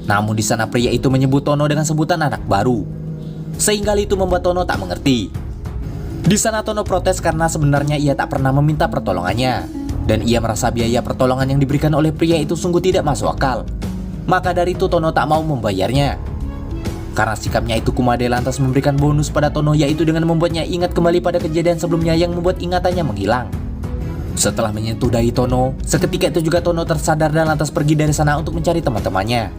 A: Namun di sana pria itu menyebut Tono dengan sebutan anak baru, sehingga hal itu membuat Tono tak mengerti. Di sana Tono protes karena sebenarnya ia tak pernah meminta pertolongannya, dan ia merasa biaya pertolongan yang diberikan oleh pria itu sungguh tidak masuk akal. Maka dari itu Tono tak mau membayarnya. Karena sikapnya itu, Kumade lantas memberikan bonus pada Tono, yaitu dengan membuatnya ingat kembali pada kejadian sebelumnya yang membuat ingatannya menghilang. Setelah menyentuh dahi Tono, seketika itu juga Tono tersadar dan lantas pergi dari sana untuk mencari teman-temannya.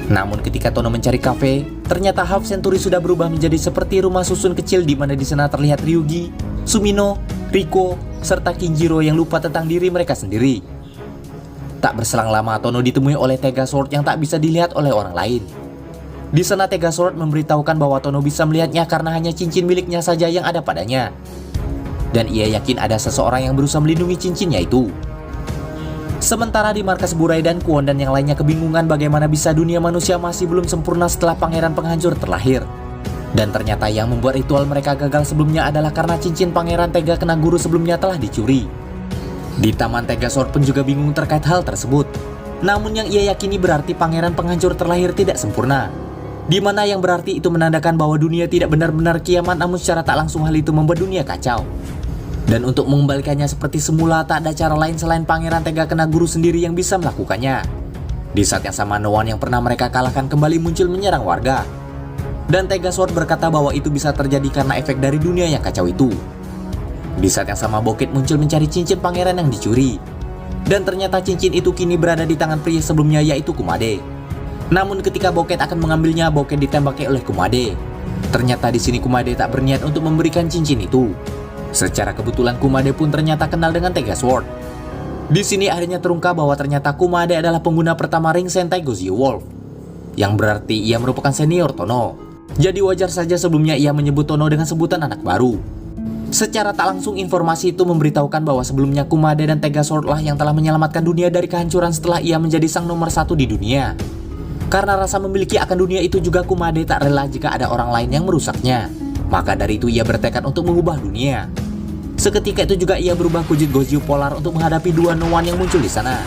A: Namun ketika Tono mencari kafe, ternyata Half Century sudah berubah menjadi seperti rumah susun kecil di mana di sana terlihat Ryugi, Sumino, Riko, serta Kinjiro yang lupa tentang diri mereka sendiri. Tak berselang lama, Tono ditemui oleh Tegasword yang tak bisa dilihat oleh orang lain. Di sana Tegasword memberitahukan bahwa Tono bisa melihatnya karena hanya cincin miliknya saja yang ada padanya. Dan ia yakin ada seseorang yang berusaha melindungi cincinnya itu. Sementara di markas Buraidan, Kwon dan yang lainnya kebingungan bagaimana bisa dunia manusia masih belum sempurna setelah pangeran penghancur terlahir. Dan ternyata yang membuat ritual mereka gagal sebelumnya adalah karena cincin Pangeran Tega Kena Guru sebelumnya telah dicuri. Di Taman Tega Sword pun juga bingung terkait hal tersebut. Namun yang ia yakini berarti pangeran penghancur terlahir tidak sempurna. Di mana yang berarti itu menandakan bahwa dunia tidak benar-benar kiamat, namun secara tak langsung hal itu membuat dunia kacau. Dan untuk mengembalikannya seperti semula, tak ada cara lain selain Pangeran Tega Kena Guru sendiri yang bisa melakukannya. Di saat yang sama, No One yang pernah mereka kalahkan kembali muncul menyerang warga. Dan Tega Sword berkata bahwa itu bisa terjadi karena efek dari dunia yang kacau itu. Di saat yang sama, Bokit muncul mencari cincin pangeran yang dicuri. Dan ternyata cincin itu kini berada di tangan pria sebelumnya, yaitu Kumade. Namun ketika Bokit akan mengambilnya, Bokit ditembaki oleh Kumade. Ternyata di sini Kumade tak berniat untuk memberikan cincin itu. Secara kebetulan Kumade pun ternyata kenal dengan Tega Sword. Di sini akhirnya terungkap bahwa ternyata Kumade adalah pengguna pertama ring Sentai Gozyo Wolf, yang berarti ia merupakan senior Tono. Jadi wajar saja sebelumnya ia menyebut Tono dengan sebutan anak baru. Secara tak langsung informasi itu memberitahukan bahwa sebelumnya Kumade dan Tega Sword lah yang telah menyelamatkan dunia dari kehancuran setelah ia menjadi sang nomor 1 di dunia. Karena rasa memiliki akan dunia itu juga, Kumade tak rela jika ada orang lain yang merusaknya. Maka dari itu ia bertekad untuk mengubah dunia. Seketika itu juga ia berubah wujud Gozyo Polar untuk menghadapi dua No One yang muncul di sana.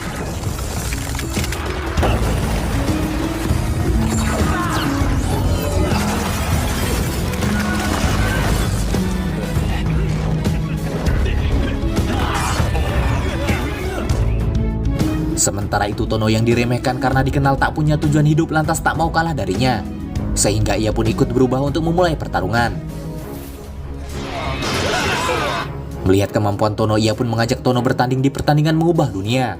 A: Sementara itu Tono yang diremehkan karena dikenal tak punya tujuan hidup lantas tak mau kalah darinya. Sehingga ia pun ikut berubah untuk memulai pertarungan. Melihat kemampuan Tono, ia pun mengajak Tono bertanding di pertandingan mengubah dunia.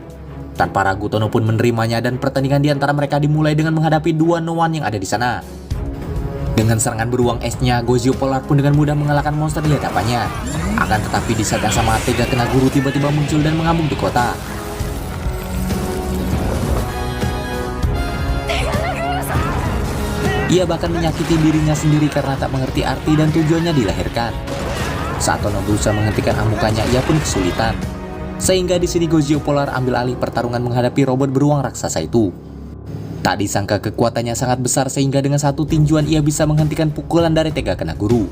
A: Tanpa ragu Tono pun menerimanya dan pertandingan di antara mereka dimulai dengan menghadapi dua No One yang ada di sana. Dengan serangan beruang esnya, Gozyo Polar pun dengan mudah mengalahkan monster di hadapannya. Akan tetapi di saat yang sama, Tega Kena Guru tiba-tiba muncul dan mengambung di kota. Ia bahkan menyakiti dirinya sendiri karena tak mengerti arti dan tujuannya dilahirkan. Saat Tono berusaha menghentikan amukannya, ia pun kesulitan. Sehingga di sini Gozyo Polar ambil alih pertarungan menghadapi robot beruang raksasa itu. Tak disangka kekuatannya sangat besar sehingga dengan satu tinjuan ia bisa menghentikan pukulan dari Tega Kena Guru.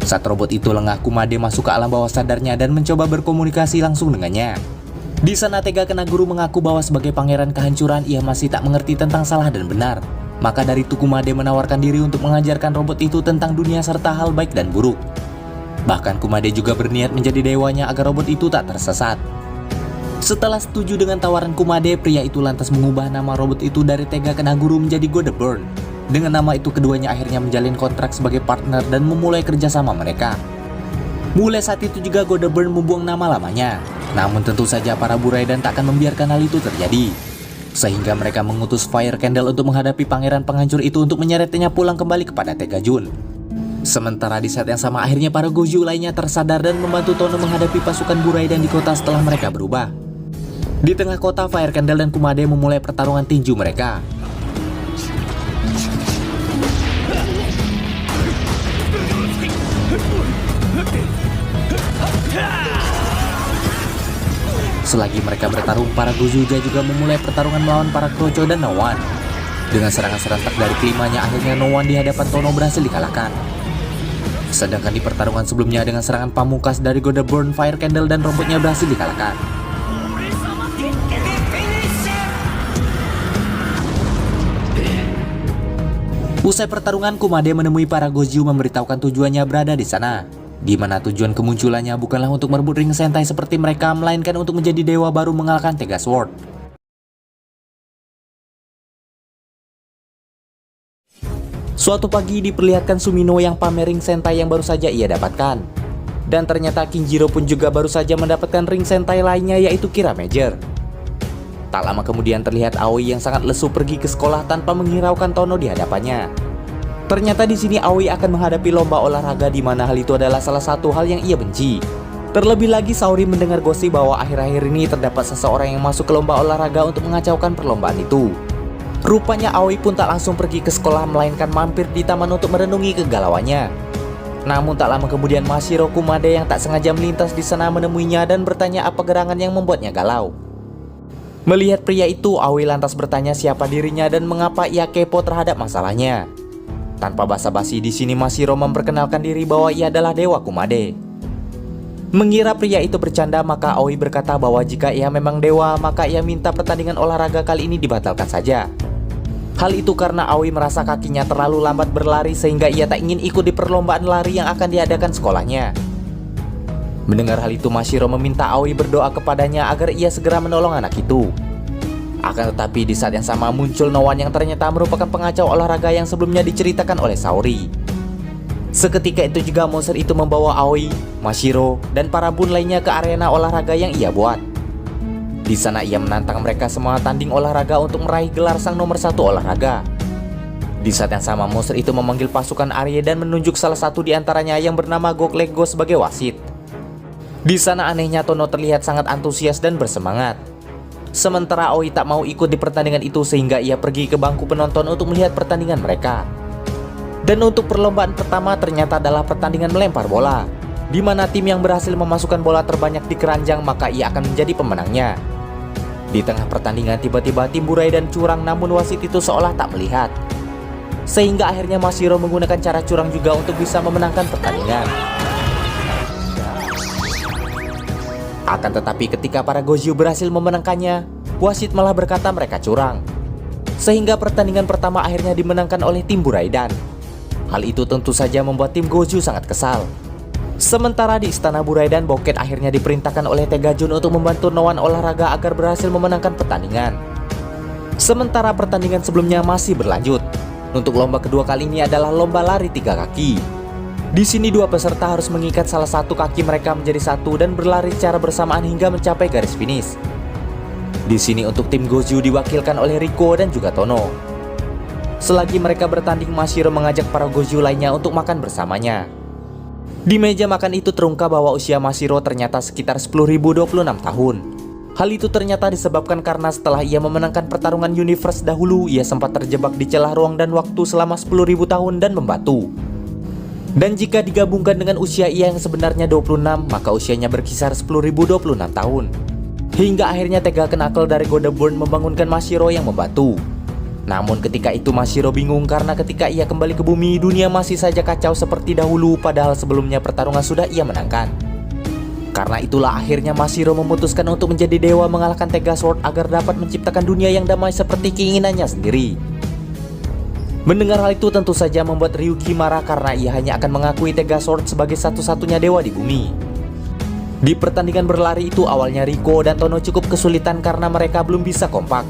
A: Saat robot itu lengah, Kumade masuk ke alam bawah sadarnya dan mencoba berkomunikasi langsung dengannya. Di sana Tega Kena Guru mengaku bahwa sebagai pangeran kehancuran ia masih tak mengerti tentang salah dan benar. Maka dari itu Kumade menawarkan diri untuk mengajarkan robot itu tentang dunia serta hal baik dan buruk. Bahkan Kumade juga berniat menjadi dewanya agar robot itu tak tersesat. Setelah setuju dengan tawaran Kumade, pria itu lantas mengubah nama robot itu dari Tega Kena Guru menjadi Godeburn. Dengan nama itu keduanya akhirnya menjalin kontrak sebagai partner dan memulai kerjasama mereka. Mulai saat itu juga Godeburn membuang nama lamanya. Namun tentu saja para Buraidan tak akan membiarkan hal itu terjadi. Sehingga mereka mengutus Fire Candle untuk menghadapi pangeran penghancur itu untuk menyeretnya pulang kembali kepada Tega Jun. Sementara di saat yang sama akhirnya para Gozyo lainnya tersadar dan membantu Tono menghadapi pasukan Buraidan di kota setelah mereka berubah. Di tengah kota, Fire Candle dan Kumade memulai pertarungan tinju mereka. Selagi mereka bertarung, para Gozuja juga memulai pertarungan melawan para Kroco dan No One. Dengan serangan serentak dari kelimanya, akhirnya No One di hadapan Tono berhasil dikalahkan. Sedangkan di pertarungan sebelumnya dengan serangan pamungkas dari Godeburn, Fire Candle dan robotnya berhasil dikalahkan. Usai pertarungan, Kumade menemui para Gozyo memberitahukan tujuannya berada di sana. Di mana tujuan kemunculannya bukanlah untuk merebut ring Sentai seperti mereka, melainkan untuk menjadi dewa baru mengalahkan Tega Sword. Suatu pagi diperlihatkan Sumino yang pamer ring Sentai yang baru saja ia dapatkan. Dan ternyata Kinjiro pun juga baru saja mendapatkan ring Sentai lainnya, yaitu Kira Major. Tak lama kemudian terlihat Aoi yang sangat lesu pergi ke sekolah tanpa menghiraukan Tono di hadapannya. Ternyata di sini Aoi akan menghadapi lomba olahraga di mana hal itu adalah salah satu hal yang ia benci. Terlebih lagi Saori mendengar gosip bahwa akhir-akhir ini terdapat seseorang yang masuk ke lomba olahraga untuk mengacaukan perlombaan itu. Rupanya Aoi pun tak langsung pergi ke sekolah melainkan mampir di taman untuk merenungi kegalauannya. Namun tak lama kemudian Mashiro Kumade yang tak sengaja melintas di sana menemuinya dan bertanya apa gerangan yang membuatnya galau. Melihat pria itu, Aoi lantas bertanya siapa dirinya dan mengapa ia kepo terhadap masalahnya. Tanpa basa-basi di sini Mashiro memperkenalkan diri bahwa ia adalah Dewa Kumade. Mengira pria itu bercanda, maka Aoi berkata bahwa jika ia memang dewa, maka ia minta pertandingan olahraga kali ini dibatalkan saja. Hal itu karena Aoi merasa kakinya terlalu lambat berlari sehingga ia tak ingin ikut di perlombaan lari yang akan diadakan sekolahnya. Mendengar hal itu, Mashiro meminta Aoi berdoa kepadanya agar ia segera menolong anak itu. Akan tetapi di saat yang sama muncul Noan yang ternyata merupakan pengacau olahraga yang sebelumnya diceritakan oleh Saori. Seketika itu juga monster itu membawa Aoi, Mashiro, dan para bun lainnya ke arena olahraga yang ia buat. Di sana ia menantang mereka semua tanding olahraga untuk meraih gelar sang nomor 1 olahraga. Di saat yang sama monster itu memanggil pasukan Arya dan menunjuk salah satu di antaranya yang bernama Goklego sebagai wasit. Di sana anehnya Tono terlihat sangat antusias dan bersemangat. Sementara Aoi tak mau ikut di pertandingan itu sehingga ia pergi ke bangku penonton untuk melihat pertandingan mereka. Dan untuk perlombaan pertama ternyata adalah pertandingan melempar bola, di mana tim yang berhasil memasukkan bola terbanyak di keranjang maka ia akan menjadi pemenangnya. Di tengah pertandingan tiba-tiba tim Burai dan curang, namun wasit itu seolah tak melihat. Sehingga akhirnya Mashiro menggunakan cara curang juga untuk bisa memenangkan pertandingan. Akan tetapi ketika para Goju berhasil memenangkannya, wasit malah berkata mereka curang. Sehingga pertandingan pertama akhirnya dimenangkan oleh tim Buraidan. Hal itu tentu saja membuat tim Goju sangat kesal. Sementara di istana Buraidan, Boket akhirnya diperintahkan oleh Tegajun untuk membantu Noan olahraga agar berhasil memenangkan pertandingan. Sementara pertandingan sebelumnya masih berlanjut. Untuk lomba kedua kali ini adalah lomba lari 3 kaki. Di sini dua peserta harus mengikat salah satu kaki mereka menjadi satu dan berlari secara bersamaan hingga mencapai garis finish. Di sini untuk tim Goju diwakilkan oleh Riko dan juga Tono. Selagi mereka bertanding, Mashiro mengajak para Goju lainnya untuk makan bersamanya. Di meja makan itu terungkap bahwa usia Mashiro ternyata sekitar 10.026 tahun. Hal itu ternyata disebabkan karena setelah ia memenangkan pertarungan Universe dahulu, ia sempat terjebak di celah ruang dan waktu selama 10.000 tahun dan membatu. Dan jika digabungkan dengan usia ia yang sebenarnya 26, maka usianya berkisar 10.026 tahun. Hingga akhirnya Tega Knuckle dari Godeborn membangunkan Mashiro yang membatu. Namun ketika itu Mashiro bingung karena ketika ia kembali ke bumi, dunia masih saja kacau seperti dahulu padahal sebelumnya pertarungan sudah ia menangkan. Karena itulah akhirnya Mashiro memutuskan untuk menjadi dewa mengalahkan Tega Sword agar dapat menciptakan dunia yang damai seperti keinginannya sendiri. Mendengar hal itu tentu saja membuat Ryuki marah karena ia hanya akan mengakui Tega Sword sebagai satu-satunya dewa di bumi. Di pertandingan berlari itu awalnya Riko dan Tono cukup kesulitan karena mereka belum bisa kompak.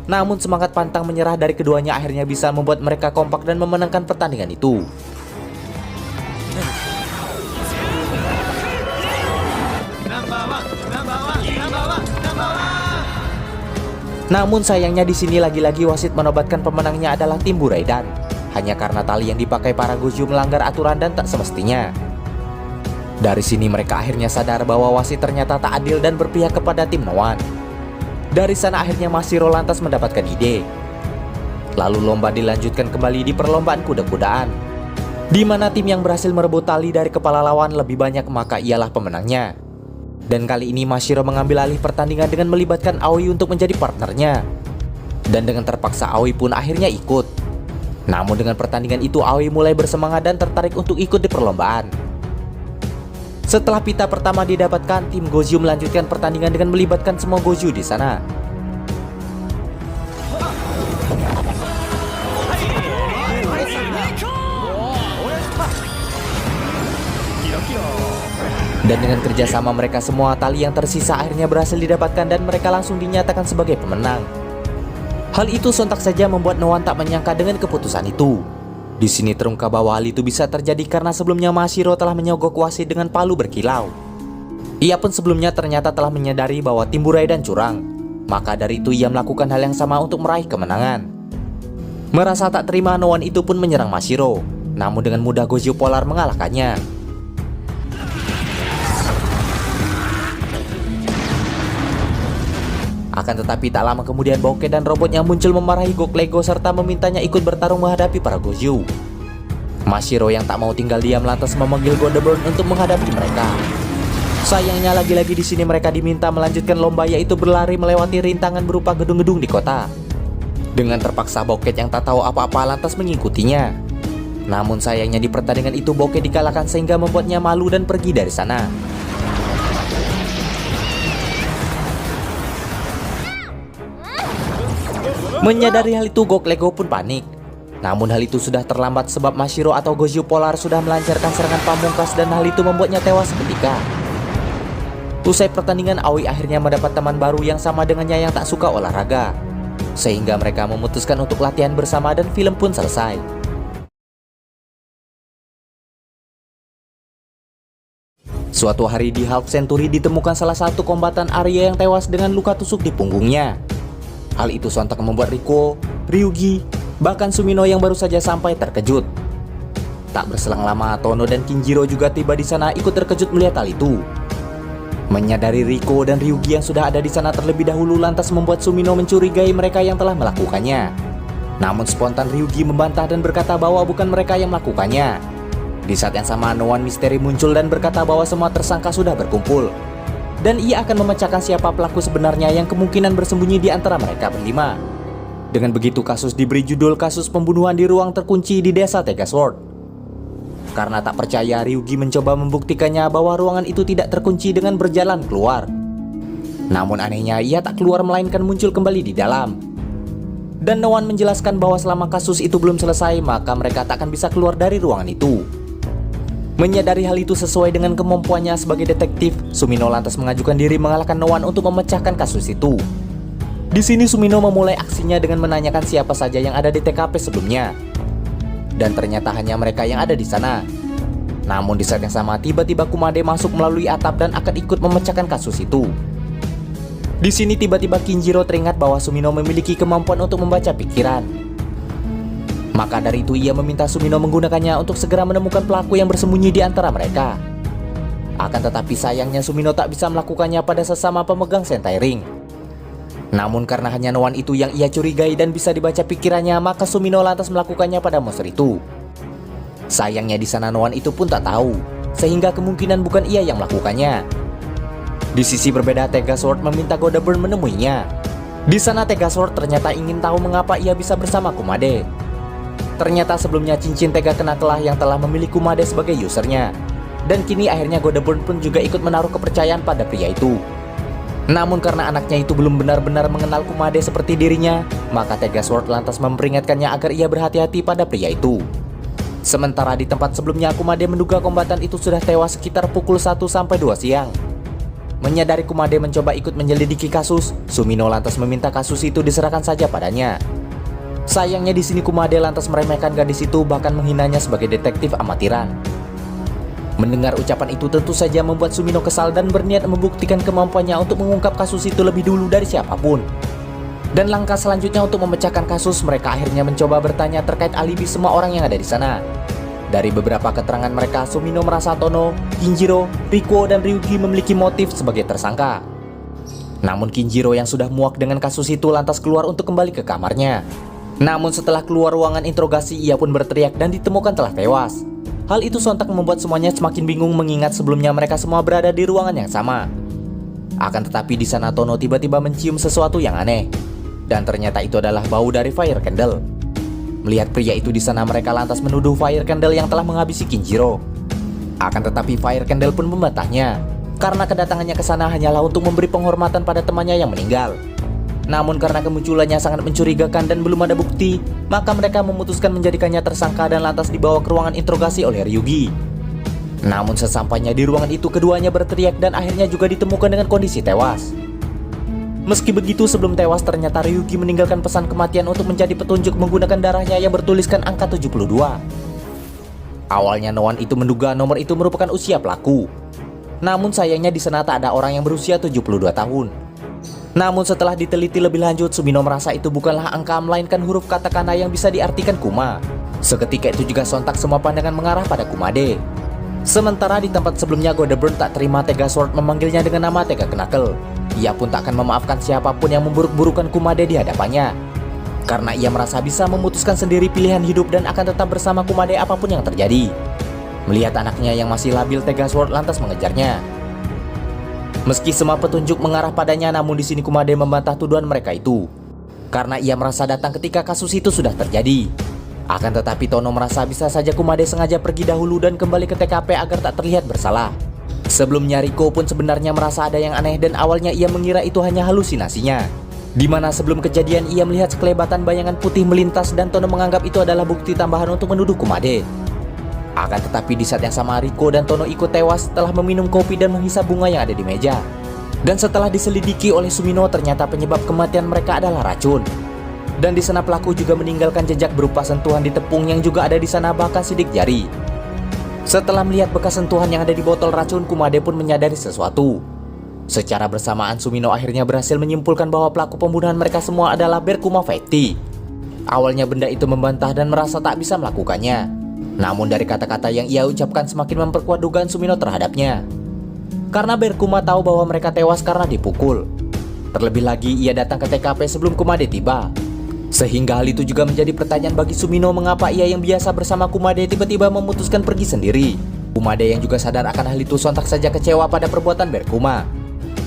A: Namun semangat pantang menyerah dari keduanya akhirnya bisa membuat mereka kompak dan memenangkan pertandingan itu. Namun sayangnya di sini lagi-lagi wasit menobatkan pemenangnya adalah tim Buraidan, hanya karena tali yang dipakai para Goju melanggar aturan dan tak semestinya. Dari sini mereka akhirnya sadar bahwa wasit ternyata tak adil dan berpihak kepada tim Noan. Dari sana akhirnya Mashiro lantas mendapatkan ide. Lalu lomba dilanjutkan kembali di perlombaan kuda-kudaan, di mana tim yang berhasil merebut tali dari kepala lawan lebih banyak maka ialah pemenangnya. Dan kali ini Mashiro mengambil alih pertandingan dengan melibatkan Aoi untuk menjadi partnernya. Dan dengan terpaksa Aoi pun akhirnya ikut. Namun dengan pertandingan itu Aoi mulai bersemangat dan tertarik untuk ikut di perlombaan. Setelah pita pertama didapatkan, tim Goju melanjutkan pertandingan dengan melibatkan semua Goju di sana. Dan dengan kerjasama mereka semua, tali yang tersisa akhirnya berhasil didapatkan dan mereka langsung dinyatakan sebagai pemenang. Hal itu sontak saja membuat Noan tak menyangka dengan keputusan itu. Di sini terungkap bahwa hal itu bisa terjadi karena sebelumnya Mashiro telah menyogok wasit dengan palu berkilau. Ia pun sebelumnya ternyata telah menyadari bahwa tim Buraidan curang. Maka dari itu ia melakukan hal yang sama untuk meraih kemenangan. Merasa tak terima, Noan itu pun menyerang Mashiro. Namun dengan mudah Goju Polar mengalahkannya. Akan tetapi tak lama kemudian Boket dan robotnya muncul memarahi Goklego serta memintanya ikut bertarung menghadapi para Goju. Mashiro yang tak mau tinggal diam lantas memanggil Godeborn untuk menghadapi mereka. Sayangnya lagi-lagi di sini mereka diminta melanjutkan lomba, yaitu berlari melewati rintangan berupa gedung-gedung di kota. Dengan terpaksa Boket yang tak tahu apa-apa lantas mengikutinya. Namun sayangnya di pertandingan itu Bouquet dikalahkan sehingga membuatnya malu dan pergi dari sana. Menyadari hal itu, Gok Lego pun panik. Namun hal itu sudah terlambat sebab Mashiro atau Goju Polar sudah melancarkan serangan pamungkas dan hal itu membuatnya tewas seketika. Usai pertandingan, Aoi akhirnya mendapat teman baru yang sama dengannya yang tak suka olahraga. Sehingga mereka memutuskan untuk latihan bersama dan film pun selesai. Suatu hari di Half Century ditemukan salah satu kombatan Arya yang tewas dengan luka tusuk di punggungnya. Hal itu sontak membuat Riko, Ryugi, bahkan Sumino yang baru saja sampai terkejut. Tak berselang lama, Tono dan Kinjiro juga tiba di sana ikut terkejut melihat hal itu. Menyadari Riko dan Ryugi yang sudah ada di sana terlebih dahulu lantas membuat Sumino mencurigai mereka yang telah melakukannya. Namun spontan Ryugi membantah dan berkata bahwa bukan mereka yang melakukannya. Di saat yang sama, No One Misteri muncul dan berkata bahwa semua tersangka sudah berkumpul. Dan ia akan memecahkan siapa pelaku sebenarnya yang kemungkinan bersembunyi di antara mereka berlima. Dengan begitu kasus diberi judul kasus pembunuhan di ruang terkunci di desa Tegasword. Karena tak percaya, Ryugi mencoba membuktikannya bahwa ruangan itu tidak terkunci dengan berjalan keluar. Namun anehnya ia tak keluar melainkan muncul kembali di dalam. Dan No One menjelaskan bahwa selama kasus itu belum selesai maka mereka tak akan bisa keluar dari ruangan itu. Menyadari hal itu sesuai dengan kemampuannya sebagai detektif, Sumino lantas mengajukan diri mengalahkan No One untuk memecahkan kasus itu. Di sini Sumino memulai aksinya dengan menanyakan siapa saja yang ada di TKP sebelumnya. Dan ternyata hanya mereka yang ada di sana. Namun di saat yang sama tiba-tiba Kumade masuk melalui atap dan akan ikut memecahkan kasus itu. Di sini tiba-tiba Kinjiro teringat bahwa Sumino memiliki kemampuan untuk membaca pikiran. Maka dari itu ia meminta Sumino menggunakannya untuk segera menemukan pelaku yang bersembunyi di antara mereka. Akan tetapi sayangnya Sumino tak bisa melakukannya pada sesama pemegang Sentai Ring. Namun karena hanya No One itu yang ia curigai dan bisa dibaca pikirannya, maka Sumino lantas melakukannya pada monster itu. Sayangnya di sana No One itu pun tak tahu, sehingga kemungkinan bukan ia yang melakukannya. Di sisi berbeda, Tegasword meminta Godeburn menemuinya. Di sana Tegasword ternyata ingin tahu mengapa ia bisa bersama Kumade. Ternyata sebelumnya cincin Tega Kenakelah yang telah memilih Kumade sebagai usernya. Dan kini akhirnya Godeburn pun juga ikut menaruh kepercayaan pada pria itu. Namun karena anaknya itu belum benar-benar mengenal Kumade seperti dirinya, maka Tegasword lantas memperingatkannya agar ia berhati-hati pada pria itu. Sementara di tempat sebelumnya Kumade menduga kombatan itu sudah tewas sekitar pukul 1 sampai 2 siang. Menyadari Kumade mencoba ikut menyelidiki kasus, Sumino lantas meminta kasus itu diserahkan saja padanya. Sayangnya di sini Kumade lantas meremehkan gadis itu, bahkan menghinanya sebagai detektif amatiran. Mendengar ucapan itu tentu saja membuat Sumino kesal dan berniat membuktikan kemampuannya untuk mengungkap kasus itu lebih dulu dari siapapun. Dan langkah selanjutnya untuk memecahkan kasus, mereka akhirnya mencoba bertanya terkait alibi semua orang yang ada di sana. Dari beberapa keterangan mereka, Sumino merasa Tono, Kinjiro, Riko, dan Ryugi memiliki motif sebagai tersangka. Namun Kinjiro yang sudah muak dengan kasus itu lantas keluar untuk kembali ke kamarnya. Namun setelah keluar ruangan interogasi, ia pun berteriak dan ditemukan telah tewas. Hal itu sontak membuat semuanya semakin bingung mengingat sebelumnya mereka semua berada di ruangan yang sama. Akan tetapi di sana Tono tiba-tiba mencium sesuatu yang aneh. Dan ternyata itu adalah bau dari Fire Candle. Melihat pria itu di sana, mereka lantas menuduh Fire Candle yang telah menghabisi Kinjiro. Akan tetapi Fire Candle pun membantahnya, karena kedatangannya ke sana hanyalah untuk memberi penghormatan pada temannya yang meninggal. Namun karena kemunculannya sangat mencurigakan dan belum ada bukti, maka mereka memutuskan menjadikannya tersangka dan lantas dibawa ke ruangan interogasi oleh Ryugi. Namun sesampainya di ruangan itu, keduanya berteriak dan akhirnya juga ditemukan dengan kondisi tewas. Meski begitu, sebelum tewas ternyata Ryugi meninggalkan pesan kematian untuk menjadi petunjuk menggunakan darahnya yang bertuliskan angka 72. Awalnya No One itu menduga nomor itu merupakan usia pelaku. Namun sayangnya di sana tak ada orang yang berusia 72 tahun. Namun setelah diteliti lebih lanjut, Sumino merasa itu bukanlah angka melainkan huruf katakana yang bisa diartikan Kuma. Seketika itu juga sontak semua pandangan mengarah pada Kumade. Sementara di tempat sebelumnya, Godeburn tak terima Tegasword memanggilnya dengan nama Tega Knuckle. Ia pun tak akan memaafkan siapapun yang memburuk-burukan Kumade di hadapannya. Karena ia merasa bisa memutuskan sendiri pilihan hidup dan akan tetap bersama Kumade apapun yang terjadi. Melihat anaknya yang masih labil, Tegasword lantas mengejarnya. Meski semua petunjuk mengarah padanya, namun di sini Kumade membantah tuduhan mereka itu. Karena ia merasa datang ketika kasus itu sudah terjadi. Akan tetapi Tono merasa bisa saja Kumade sengaja pergi dahulu dan kembali ke TKP agar tak terlihat bersalah. Sebelumnya Riko pun sebenarnya merasa ada yang aneh dan awalnya ia mengira itu hanya halusinasinya. Dimana sebelum kejadian ia melihat sekelebatan bayangan putih melintas dan Tono menganggap itu adalah bukti tambahan untuk menuduh Kumade. Akan tetapi di saat yang sama Riko dan Tono ikut tewas setelah meminum kopi dan menghisap bunga yang ada di meja. Dan setelah diselidiki oleh Sumino ternyata penyebab kematian mereka adalah racun. Dan di sana pelaku juga meninggalkan jejak berupa sentuhan di tepung yang juga ada di sana bahkan sidik jari. Setelah melihat bekas sentuhan yang ada di botol racun, Kumade pun menyadari sesuatu. Secara bersamaan Sumino akhirnya berhasil menyimpulkan bahwa pelaku pembunuhan mereka semua adalah Berkuma Feitti. Awalnya benda itu membantah dan merasa tak bisa melakukannya. Namun dari kata-kata yang ia ucapkan semakin memperkuat dugaan Sumino terhadapnya. Karena Berkuma tahu bahwa mereka tewas karena dipukul. Terlebih lagi ia datang ke TKP sebelum Kumade tiba. Sehingga hal itu juga menjadi pertanyaan bagi Sumino mengapa ia yang biasa bersama Kumade tiba-tiba memutuskan pergi sendiri. Kumade yang juga sadar akan hal itu sontak saja kecewa pada perbuatan Berkuma.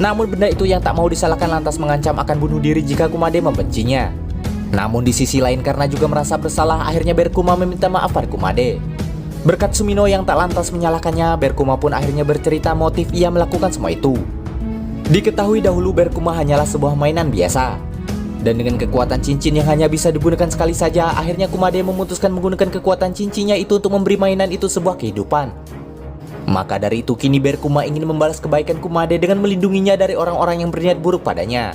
A: Namun benda itu yang tak mau disalahkan lantas mengancam akan bunuh diri jika Kumade membencinya. Namun di sisi lain karena juga merasa bersalah akhirnya Berkuma meminta maaf pada Kumade. Berkat Sumino yang tak lantas menyalahkannya, Berkuma pun akhirnya bercerita motif ia melakukan semua itu. Diketahui dahulu Berkuma hanyalah sebuah mainan biasa. Dan dengan kekuatan cincin yang hanya bisa digunakan sekali saja, akhirnya Kumade memutuskan menggunakan kekuatan cincinnya itu untuk memberi mainan itu sebuah kehidupan. Maka dari itu kini Berkuma ingin membalas kebaikan Kumade dengan melindunginya dari orang-orang yang berniat buruk padanya.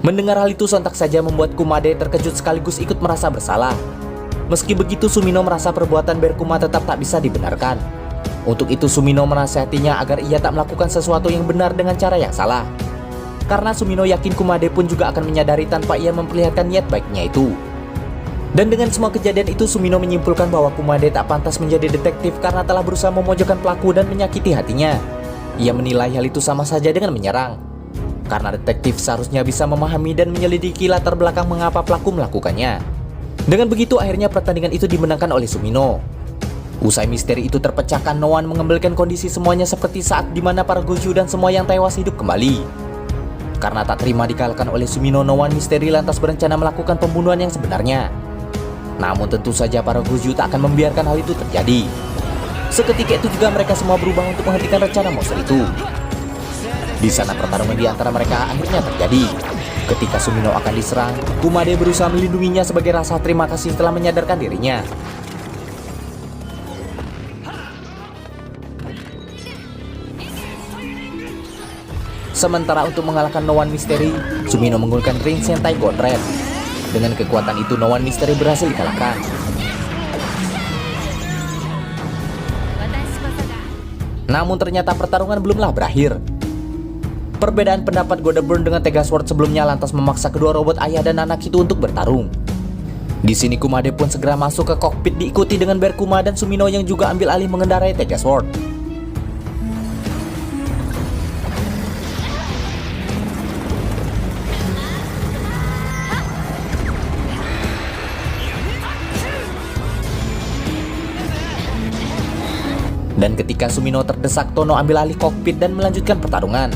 A: Mendengar hal itu sontak saja membuat Kumade terkejut sekaligus ikut merasa bersalah. Meski begitu Sumino merasa perbuatan Berkuma tetap tak bisa dibenarkan. Untuk itu Sumino menasihatinya agar ia tak melakukan sesuatu yang benar dengan cara yang salah. Karena Sumino yakin Kumade pun juga akan menyadari tanpa ia memperlihatkan niat baiknya itu. Dan dengan semua kejadian itu Sumino menyimpulkan bahwa Kumade tak pantas menjadi detektif karena telah berusaha memojokkan pelaku dan menyakiti hatinya. Ia menilai hal itu sama saja dengan menyerang. Karena detektif seharusnya bisa memahami dan menyelidiki latar belakang mengapa pelaku melakukannya. Dengan begitu akhirnya pertandingan itu dimenangkan oleh Sumino. Usai misteri itu terpecahkan, Noan mengembalikan kondisi semuanya seperti saat dimana para Goju dan semua yang tewas hidup kembali. Karena tak terima dikalahkan oleh Sumino, Noan Misteri lantas berencana melakukan pembunuhan yang sebenarnya. Namun tentu saja para Goju tak akan membiarkan hal itu terjadi. Seketika itu juga mereka semua berubah untuk menghentikan rencana monster itu. Di sana pertarungan di antara mereka akhirnya terjadi. Ketika Sumino akan diserang, Kumade berusaha melindunginya sebagai rasa terima kasih setelah menyadarkan dirinya. Sementara untuk mengalahkan Noan Misteri, Sumino menggunakan Ring Sentai God Red. Dengan kekuatan itu Noan Misteri berhasil dikalahkan. Namun ternyata pertarungan belumlah berakhir. Perbedaan pendapat Godeburn dengan Tegasword sebelumnya lantas memaksa kedua robot ayah dan anak itu untuk bertarung. Di sini Kumade pun segera masuk ke kokpit diikuti dengan Berkuma dan Sumino yang juga ambil alih mengendarai Tegasword. Dan ketika Sumino terdesak, Tono ambil alih kokpit dan melanjutkan pertarungan.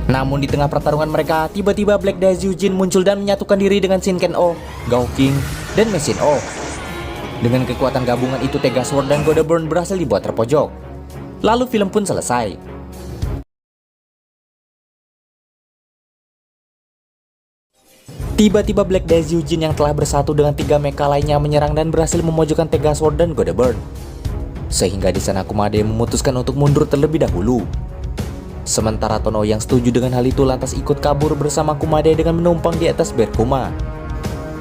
A: Namun di tengah pertarungan mereka, tiba-tiba Black Daisy muncul dan menyatukan diri dengan Shinken-O, Gawking, dan Mesin-O. Dengan kekuatan gabungan itu Tegasword dan Godeburn berhasil dibuat terpojok. Lalu film pun selesai. Tiba-tiba Black Daisy yang telah bersatu dengan 3 mecha lainnya menyerang dan berhasil memojokkan Tegasword dan Godeburn. Sehingga di sana Kumade memutuskan untuk mundur terlebih dahulu. Sementara Tono yang setuju dengan hal itu lantas ikut kabur bersama Kumade dengan menumpang di atas Berkuma.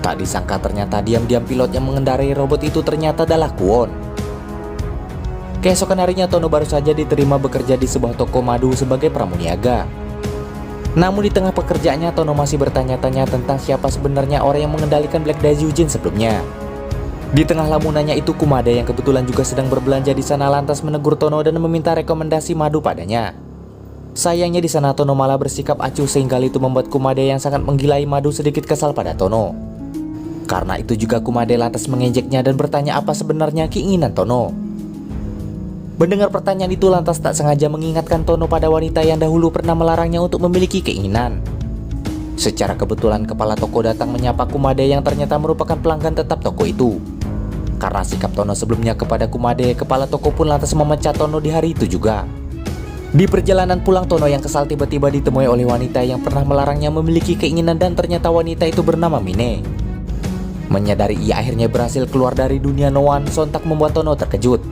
A: Tak disangka ternyata diam-diam pilot yang mengendarai robot itu ternyata adalah Kwon. Keesokan harinya Tono baru saja diterima bekerja di sebuah toko madu sebagai pramuniaga. Namun di tengah pekerjaannya Tono masih bertanya-tanya tentang siapa sebenarnya orang yang mengendalikan Black Daisy sebelumnya. Di tengah lamunannya itu Kumade yang kebetulan juga sedang berbelanja di sana lantas menegur Tono dan meminta rekomendasi madu padanya. Sayangnya di sana Tono malah bersikap acuh sehingga itu membuat Kumade yang sangat menggilai madu sedikit kesal pada Tono. Karena itu juga Kumade lantas mengejeknya dan bertanya apa sebenarnya keinginan Tono. Mendengar pertanyaan itu lantas tak sengaja mengingatkan Tono pada wanita yang dahulu pernah melarangnya untuk memiliki keinginan. Secara kebetulan kepala toko datang menyapa Kumade yang ternyata merupakan pelanggan tetap toko itu. Karena sikap Tono sebelumnya kepada Kumade, kepala toko pun lantas memecat Tono di hari itu juga. Di perjalanan pulang, Tono yang kesal tiba-tiba ditemui oleh wanita yang pernah melarangnya memiliki keinginan, dan ternyata wanita itu bernama Mine. Menyadari ia akhirnya berhasil keluar dari dunia Noan, sontak membuat Tono terkejut.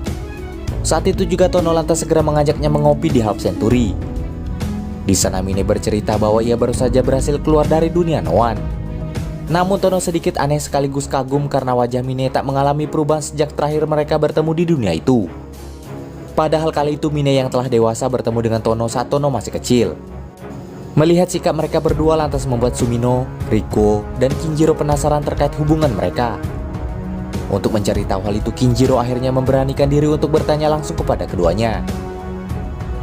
A: Saat itu juga Tono lantas segera mengajaknya mengopi di Half Century. Di sana Mine bercerita bahwa ia baru saja berhasil keluar dari dunia Noan. Namun Tono sedikit aneh sekaligus kagum karena wajah Mine tak mengalami perubahan sejak terakhir mereka bertemu di dunia itu. Padahal kali itu Mine yang telah dewasa bertemu dengan Tono saat Tono masih kecil. Melihat sikap mereka berdua lantas membuat Sumino, Riko, dan Kinjiro penasaran terkait hubungan mereka. Untuk mencari tahu hal itu, Kinjiro akhirnya memberanikan diri untuk bertanya langsung kepada keduanya.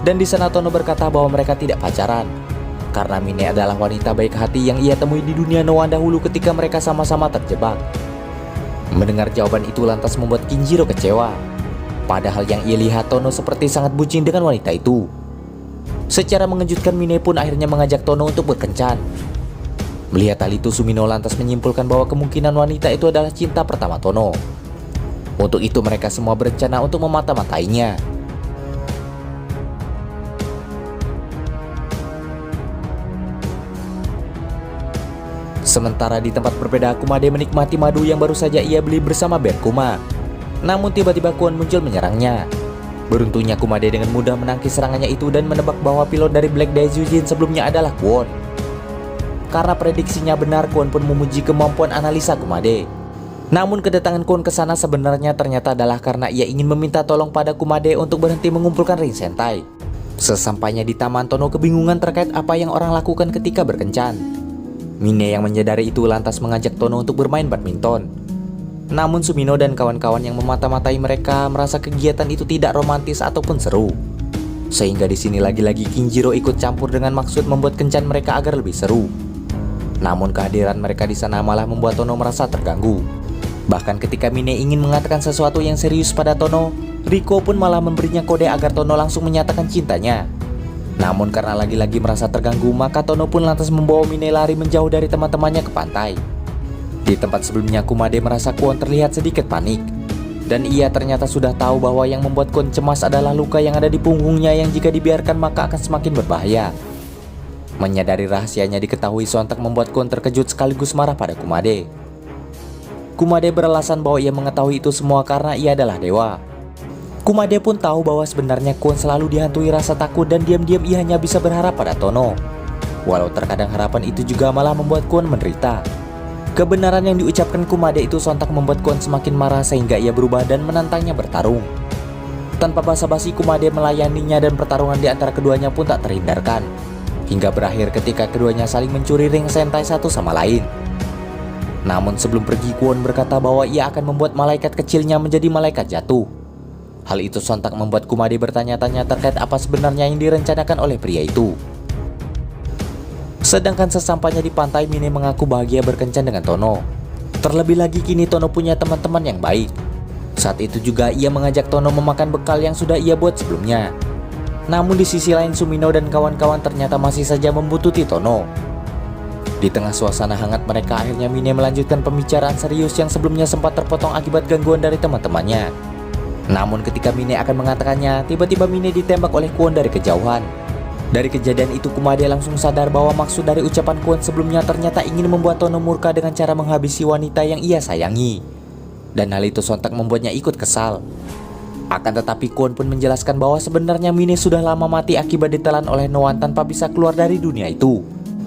A: Dan di sana Tono berkata bahwa mereka tidak pacaran, karena Mine adalah wanita baik hati yang ia temui di dunia Noan dahulu ketika mereka sama-sama terjebak. Mendengar jawaban itu lantas membuat Kinjiro kecewa. Padahal yang ia lihat Tono seperti sangat bucin dengan wanita itu. Secara mengejutkan Mine pun akhirnya mengajak Tono untuk berkencan. Melihat hal itu, Sumino lantas menyimpulkan bahwa kemungkinan wanita itu adalah cinta pertama Tono. Untuk itu mereka semua berencana untuk memata-matainya. Sementara di tempat berbeda, Kumade menikmati madu yang baru saja ia beli bersama Berkuma. Namun tiba-tiba Kwon muncul menyerangnya. Beruntungnya Kumade dengan mudah menangkis serangannya itu dan menebak bahwa pilot dari Black Daizujin sebelumnya adalah Kwon. Karena prediksinya benar, Kwon pun memuji kemampuan analisa Kumade. Namun kedatangan Kwon ke sana sebenarnya ternyata adalah karena ia ingin meminta tolong pada Kumade untuk berhenti mengumpulkan ring sentai. Sesampainya di taman, Tono kebingungan terkait apa yang orang lakukan ketika berkencan. Mine yang menyadari itu lantas mengajak Tono untuk bermain badminton. Namun Sumino dan kawan-kawan yang memata-matai mereka merasa kegiatan itu tidak romantis ataupun seru. Sehingga di sini lagi-lagi Kinjiro ikut campur dengan maksud membuat kencan mereka agar lebih seru. Namun kehadiran mereka di sana malah membuat Tono merasa terganggu. Bahkan ketika Mine ingin mengatakan sesuatu yang serius pada Tono, Riko pun malah memberinya kode agar Tono langsung menyatakan cintanya. Namun karena lagi-lagi merasa terganggu, maka Tono pun lantas membawa Mine lari menjauh dari teman-temannya ke pantai. Di tempat sebelumnya, Kumade merasa Kwon terlihat sedikit panik. Dan ia ternyata sudah tahu bahwa yang membuat Kwon cemas adalah luka yang ada di punggungnya yang jika dibiarkan maka akan semakin berbahaya. Menyadari rahasianya diketahui sontak membuat Kwon terkejut sekaligus marah pada Kumade. Kumade beralasan bahwa ia mengetahui itu semua karena ia adalah dewa. Kumade pun tahu bahwa sebenarnya Kwon selalu dihantui rasa takut dan diam-diam ia hanya bisa berharap pada Tono. Walau terkadang harapan itu juga malah membuat Kwon menderita. Kebenaran yang diucapkan Kumade itu sontak membuat Kwon semakin marah sehingga ia berubah dan menantangnya bertarung. Tanpa basa-basi Kumade melayaninya dan pertarungan di antara keduanya pun tak terhindarkan. Hingga berakhir ketika keduanya saling mencuri ring sentai satu sama lain. Namun sebelum pergi, Kwon berkata bahwa ia akan membuat malaikat kecilnya menjadi malaikat jatuh. Hal itu sontak membuat Kumade bertanya-tanya terkait apa sebenarnya yang direncanakan oleh pria itu. Sedangkan sesampainya di pantai, Mine mengaku bahagia berkencan dengan Tono. Terlebih lagi kini Tono punya teman-teman yang baik. Saat itu juga ia mengajak Tono memakan bekal yang sudah ia buat sebelumnya. Namun di sisi lain, Sumino dan kawan-kawan ternyata masih saja membuntuti Tono. Di tengah suasana hangat mereka, akhirnya Mine melanjutkan pembicaraan serius yang sebelumnya sempat terpotong akibat gangguan dari teman-temannya. Namun ketika Mine akan mengatakannya, tiba-tiba Mine ditembak oleh Kwon dari kejauhan. Dari kejadian itu, Kumade langsung sadar bahwa maksud dari ucapan Kwon sebelumnya ternyata ingin membuat Tono murka dengan cara menghabisi wanita yang ia sayangi. Dan hal itu sontak membuatnya ikut kesal. Akan tetapi Kwon pun menjelaskan bahwa sebenarnya Mine sudah lama mati akibat ditelan oleh Noan tanpa bisa keluar dari dunia itu.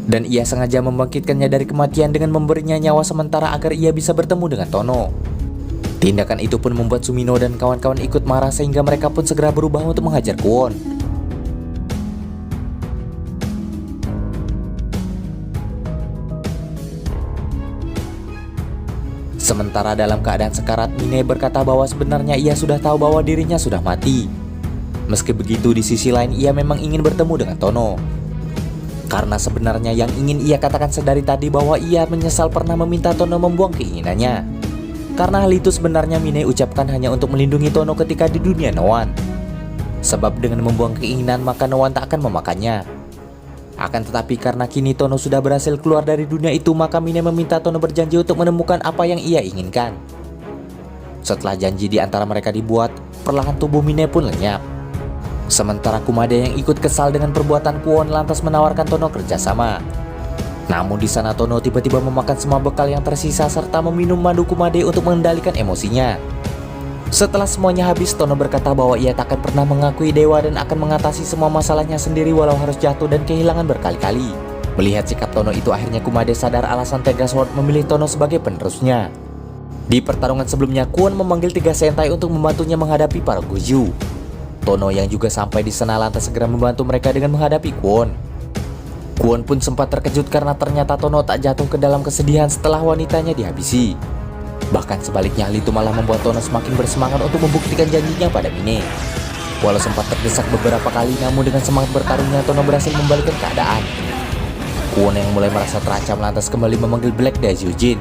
A: Dan ia sengaja membangkitkannya dari kematian dengan memberinya nyawa sementara agar ia bisa bertemu dengan Tono. Tindakan itu pun membuat Sumino dan kawan-kawan ikut marah sehingga mereka pun segera berubah untuk menghajar Kwon. Sementara dalam keadaan sekarat, Mine berkata bahwa sebenarnya ia sudah tahu bahwa dirinya sudah mati. Meski begitu, di sisi lain ia memang ingin bertemu dengan Tono. Karena sebenarnya yang ingin ia katakan sedari tadi bahwa ia menyesal pernah meminta Tono membuang keinginannya. Karena hal itu sebenarnya Mine ucapkan hanya untuk melindungi Tono ketika di dunia Noan. Sebab dengan membuang keinginan maka Noan tak akan memakannya. Akan tetapi karena kini Tono sudah berhasil keluar dari dunia itu, maka Mine meminta Tono berjanji untuk menemukan apa yang ia inginkan. Setelah janji di antara mereka dibuat, perlahan tubuh Mine pun lenyap. Sementara Kumade yang ikut kesal dengan perbuatan Kwon lantas menawarkan Tono kerjasama. Namun di sana Tono tiba-tiba memakan semua bekal yang tersisa serta meminum madu Kumade untuk mengendalikan emosinya. Setelah semuanya habis, Tono berkata bahwa ia takkan pernah mengakui dewa dan akan mengatasi semua masalahnya sendiri walau harus jatuh dan kehilangan berkali-kali. Melihat sikap Tono itu, akhirnya Kumade sadar alasan Tega Sword memilih Tono sebagai penerusnya. Di pertarungan sebelumnya, Kwon memanggil 3 Sentai untuk membantunya menghadapi para Goju. Tono yang juga sampai di sana lantas segera membantu mereka dengan menghadapi Kwon. Kwon pun sempat terkejut karena ternyata Tono tak jatuh ke dalam kesedihan setelah wanitanya dihabisi. Bahkan sebaliknya, hal itu malah membuat Tono semakin bersemangat untuk membuktikan janjinya pada Mine. Walau sempat terdesak beberapa kali, namun dengan semangat bertarungnya Tono berhasil membalikkan keadaan. Kwon yang mulai merasa terancam lantas kembali memanggil Black Daijujin.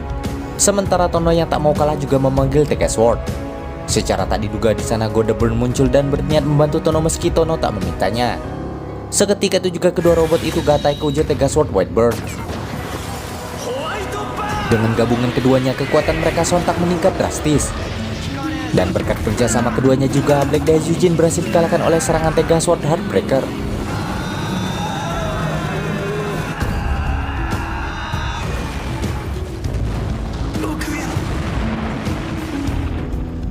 A: Sementara Tono yang tak mau kalah juga memanggil Tega Sword. Secara tak diduga di sana Godeburn muncul dan berniat membantu Tono meski Tono tak memintanya. Seketika itu juga kedua robot itu gatai ke wujud Tega Sword Whitebird. Dengan gabungan keduanya, kekuatan mereka sontak meningkat drastis. Dan berkat kerjasama keduanya juga, Black Daijujin berhasil dikalahkan oleh serangan Tega Sword Heartbreaker.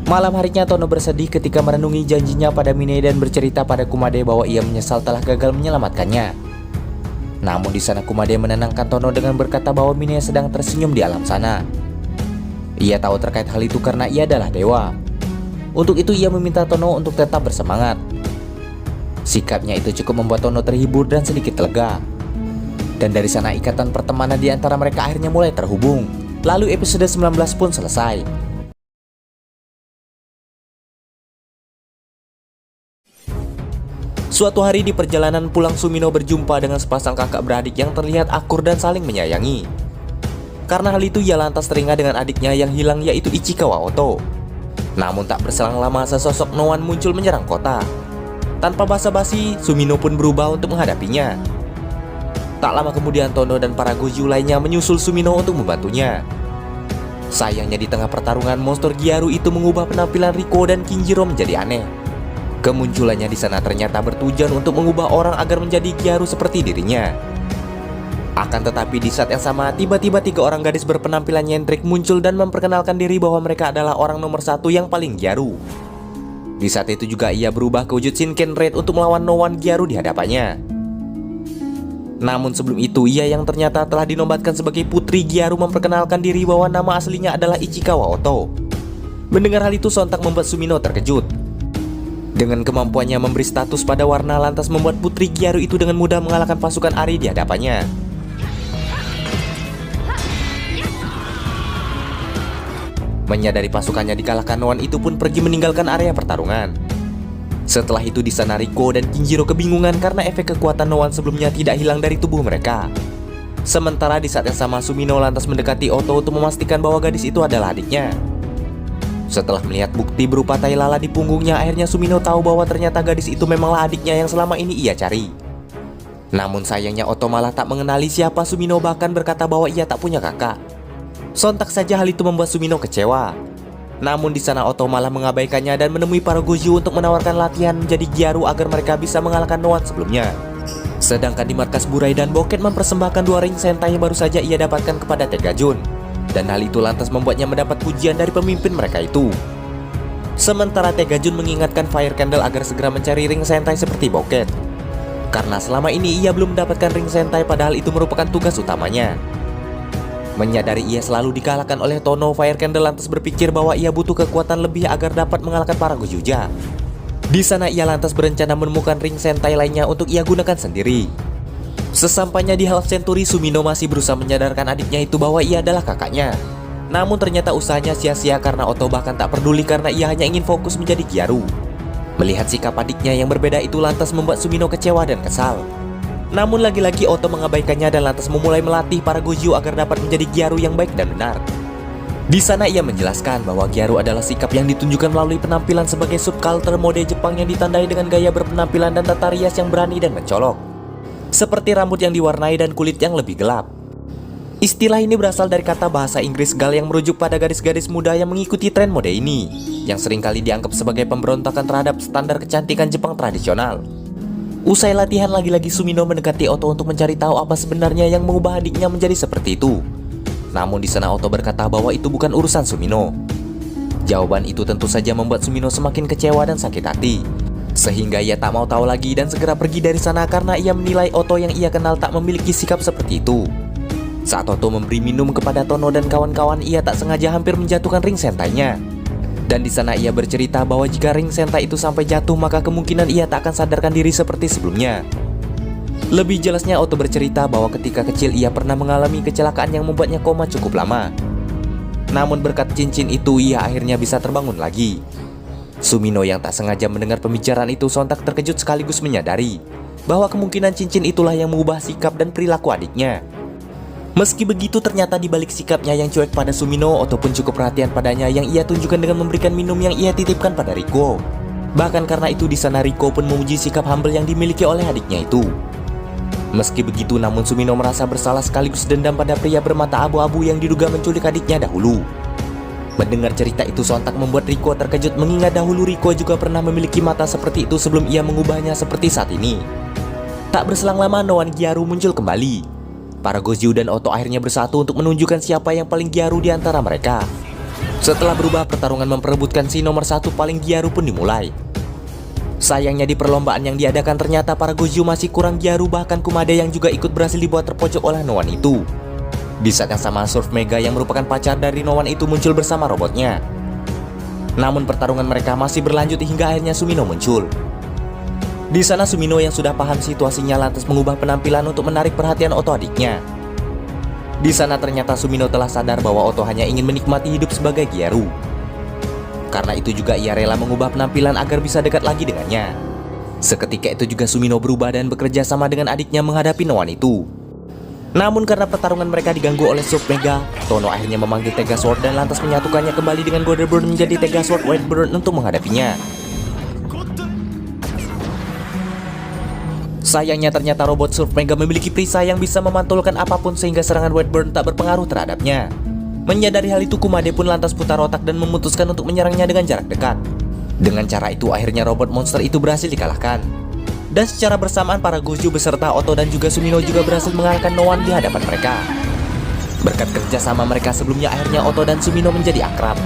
A: Malam harinya Tono bersedih ketika merenungi janjinya pada Mine dan bercerita pada Kumade bahwa ia menyesal telah gagal menyelamatkannya. Namun di sana Kumade menenangkan Tono dengan berkata bahwa Mine sedang tersenyum di alam sana. Ia tahu terkait hal itu karena ia adalah dewa. Untuk itu ia meminta Tono untuk tetap bersemangat. Sikapnya itu cukup membuat Tono terhibur dan sedikit lega. Dan dari sana ikatan pertemanan di antara mereka akhirnya mulai terhubung. Lalu episode 19 pun selesai. Suatu hari di perjalanan pulang, Sumino berjumpa dengan sepasang kakak beradik yang terlihat akur dan saling menyayangi. Karena hal itu ia lantas teringat dengan adiknya yang hilang yaitu Ichikawa Oto. Namun tak berselang lama sesosok Noan muncul menyerang kota. Tanpa basa-basi, Sumino pun berubah untuk menghadapinya. Tak lama kemudian Tono dan para Goju lainnya menyusul Sumino untuk membantunya. Sayangnya di tengah pertarungan, monster Gyaru itu mengubah penampilan Riko dan Kinjiro menjadi aneh. Kemunculannya di sana ternyata bertujuan untuk mengubah orang agar menjadi Gyaru seperti dirinya. Akan tetapi di saat yang sama, tiba-tiba 3 orang gadis berpenampilan nyentrik muncul dan memperkenalkan diri bahwa mereka adalah orang nomor 1 yang paling Gyaru. Di saat itu juga ia berubah ke wujud Shinken Raid untuk melawan Noan Gyaru di hadapannya. Namun sebelum itu, ia yang ternyata telah dinobatkan sebagai putri Gyaru memperkenalkan diri bahwa nama aslinya adalah Ichikawa Oto. Mendengar hal itu sontak membuat Sumino terkejut. Dengan kemampuannya memberi status pada warna lantas membuat putri Gyaru itu dengan mudah mengalahkan pasukan Ari di hadapannya. Menyadari pasukannya dikalahkan, Noan itu pun pergi meninggalkan area pertarungan. Setelah itu di sana Riko dan Kinjiro kebingungan karena efek kekuatan Noan sebelumnya tidak hilang dari tubuh mereka. Sementara di saat yang sama Sumino lantas mendekati Oto untuk memastikan bahwa gadis itu adalah adiknya. Setelah melihat bukti berupa tai lala di punggungnya, akhirnya Sumino tahu bahwa ternyata gadis itu memanglah adiknya yang selama ini ia cari. Namun sayangnya Oto malah tak mengenali siapa Sumino, bahkan berkata bahwa ia tak punya kakak. Sontak saja hal itu membuat Sumino kecewa. Namun di sana Oto malah mengabaikannya dan menemui para Goju untuk menawarkan latihan menjadi Gyaru agar mereka bisa mengalahkan Noan sebelumnya. Sedangkan di markas Burai dan Boket mempersembahkan 2 ring sentai yang baru saja ia dapatkan kepada Tegajun. Dan hal itu lantas membuatnya mendapat pujian dari pemimpin mereka itu. Sementara Tegajun mengingatkan Fire Candle agar segera mencari ring sentai seperti Boket. Karena selama ini ia belum mendapatkan ring sentai padahal itu merupakan tugas utamanya. Menyadari ia selalu dikalahkan oleh Tono, Fire Candle lantas berpikir bahwa ia butuh kekuatan lebih agar dapat mengalahkan para Gojuja. Di sana ia lantas berencana menemukan ring sentai lainnya untuk ia gunakan sendiri. Sesampainya di Half Century, Sumino masih berusaha menyadarkan adiknya itu bahwa ia adalah kakaknya. Namun ternyata usahanya sia-sia karena Oto bahkan tak peduli karena ia hanya ingin fokus menjadi Gyaru. Melihat sikap adiknya yang berbeda itu lantas membuat Sumino kecewa dan kesal. Namun lagi-lagi Oto mengabaikannya dan lantas memulai melatih para Goju agar dapat menjadi Gyaru yang baik dan benar. Di sana ia menjelaskan bahwa Gyaru adalah sikap yang ditunjukkan melalui penampilan sebagai subculture mode Jepang yang ditandai dengan gaya berpenampilan dan tata rias yang berani dan mencolok. Seperti rambut yang diwarnai dan kulit yang lebih gelap. Istilah ini berasal dari kata bahasa Inggris gal yang merujuk pada gadis-gadis muda yang mengikuti tren mode ini, yang seringkali dianggap sebagai pemberontakan terhadap standar kecantikan Jepang tradisional. Usai latihan, lagi-lagi Sumino mendekati Oto untuk mencari tahu apa sebenarnya yang mengubah adiknya menjadi seperti itu. Namun di sana Oto berkata bahwa itu bukan urusan Sumino. Jawaban itu tentu saja membuat Sumino semakin kecewa dan sakit hati, sehingga ia tak mau tahu lagi dan segera pergi dari sana karena ia menilai Oto yang ia kenal tak memiliki sikap seperti itu. Saat Oto memberi minum kepada Tono dan kawan-kawan, ia tak sengaja hampir menjatuhkan ring sentainya. Dan di sana ia bercerita bahwa jika ring sentai itu sampai jatuh, maka kemungkinan ia tak akan sadarkan diri seperti sebelumnya. Lebih jelasnya, Oto bercerita bahwa ketika kecil ia pernah mengalami kecelakaan yang membuatnya koma cukup lama. Namun berkat cincin itu, ia akhirnya bisa terbangun lagi. Sumino yang tak sengaja mendengar pembicaraan itu sontak terkejut sekaligus menyadari bahwa kemungkinan cincin itulah yang mengubah sikap dan perilaku adiknya. Meski begitu, ternyata di balik sikapnya yang cuek pada Sumino, Oto pun cukup perhatian padanya yang ia tunjukkan dengan memberikan minum yang ia titipkan pada Riko. Bahkan karena itu di sana Riko pun memuji sikap humble yang dimiliki oleh adiknya itu. Meski begitu, namun Sumino merasa bersalah sekaligus dendam pada pria bermata abu-abu yang diduga menculik adiknya dahulu. Mendengar cerita itu sontak membuat Riko terkejut, mengingat dahulu Riko juga pernah memiliki mata seperti itu sebelum ia mengubahnya seperti saat ini. Tak berselang lama, Noan Gyaru muncul kembali. Para Goju dan Oto akhirnya bersatu untuk menunjukkan siapa yang paling Gyaru di antara mereka. Setelah berubah, pertarungan memperebutkan si nomor 1 paling Gyaru pun dimulai. Sayangnya di perlombaan yang diadakan ternyata para Goju masih kurang Gyaru, bahkan Kumade yang juga ikut berhasil dibuat terpojok oleh Noan itu. Di saat yang sama, Surf Mega yang merupakan pacar dari Noan itu muncul bersama robotnya. Namun pertarungan mereka masih berlanjut hingga akhirnya Sumino muncul. Di sana Sumino yang sudah paham situasinya lantas mengubah penampilan untuk menarik perhatian Oto adiknya. Di sana ternyata Sumino telah sadar bahwa Oto hanya ingin menikmati hidup sebagai Gyaru. Karena itu juga ia rela mengubah penampilan agar bisa dekat lagi dengannya. Seketika itu juga Sumino berubah dan bekerja sama dengan adiknya menghadapi Noan itu. Namun karena pertarungan mereka diganggu oleh Surf Mega, Tono akhirnya memanggil Tega Sword dan lantas menyatukannya kembali dengan Golden Burn menjadi Tega Sword White Burn untuk menghadapinya. Sayangnya ternyata robot Surf Mega memiliki perisai yang bisa memantulkan apapun sehingga serangan White Burn tak berpengaruh terhadapnya. Menyadari hal itu, Kumade pun lantas putar otak dan memutuskan untuk menyerangnya dengan jarak dekat. Dengan cara itu akhirnya robot monster itu berhasil dikalahkan. Dan secara bersamaan para Goju beserta Oto dan juga Sumino juga berhasil mengalahkan Noan di hadapan mereka. Berkat kerjasama mereka sebelumnya, akhirnya Oto dan Sumino menjadi akrab.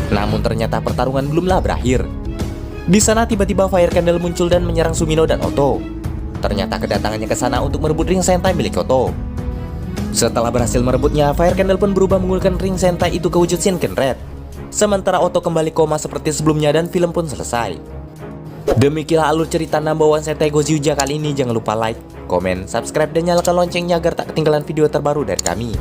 A: Namun ternyata pertarungan belumlah berakhir. Di sana tiba-tiba Fire Candle muncul dan menyerang Sumino dan Oto. Ternyata kedatangannya ke sana untuk merebut ring sentai milik Oto. Setelah berhasil merebutnya, Fire Candle pun berubah menggunakan ring sentai itu ke wujud Shinken Red. Sementara Oto kembali koma seperti sebelumnya dan film pun selesai. Demikianlah alur cerita number 1 Sentai Gozyuja kali ini. Jangan lupa like, komen, subscribe, dan nyalakan loncengnya agar tak ketinggalan video terbaru dari kami.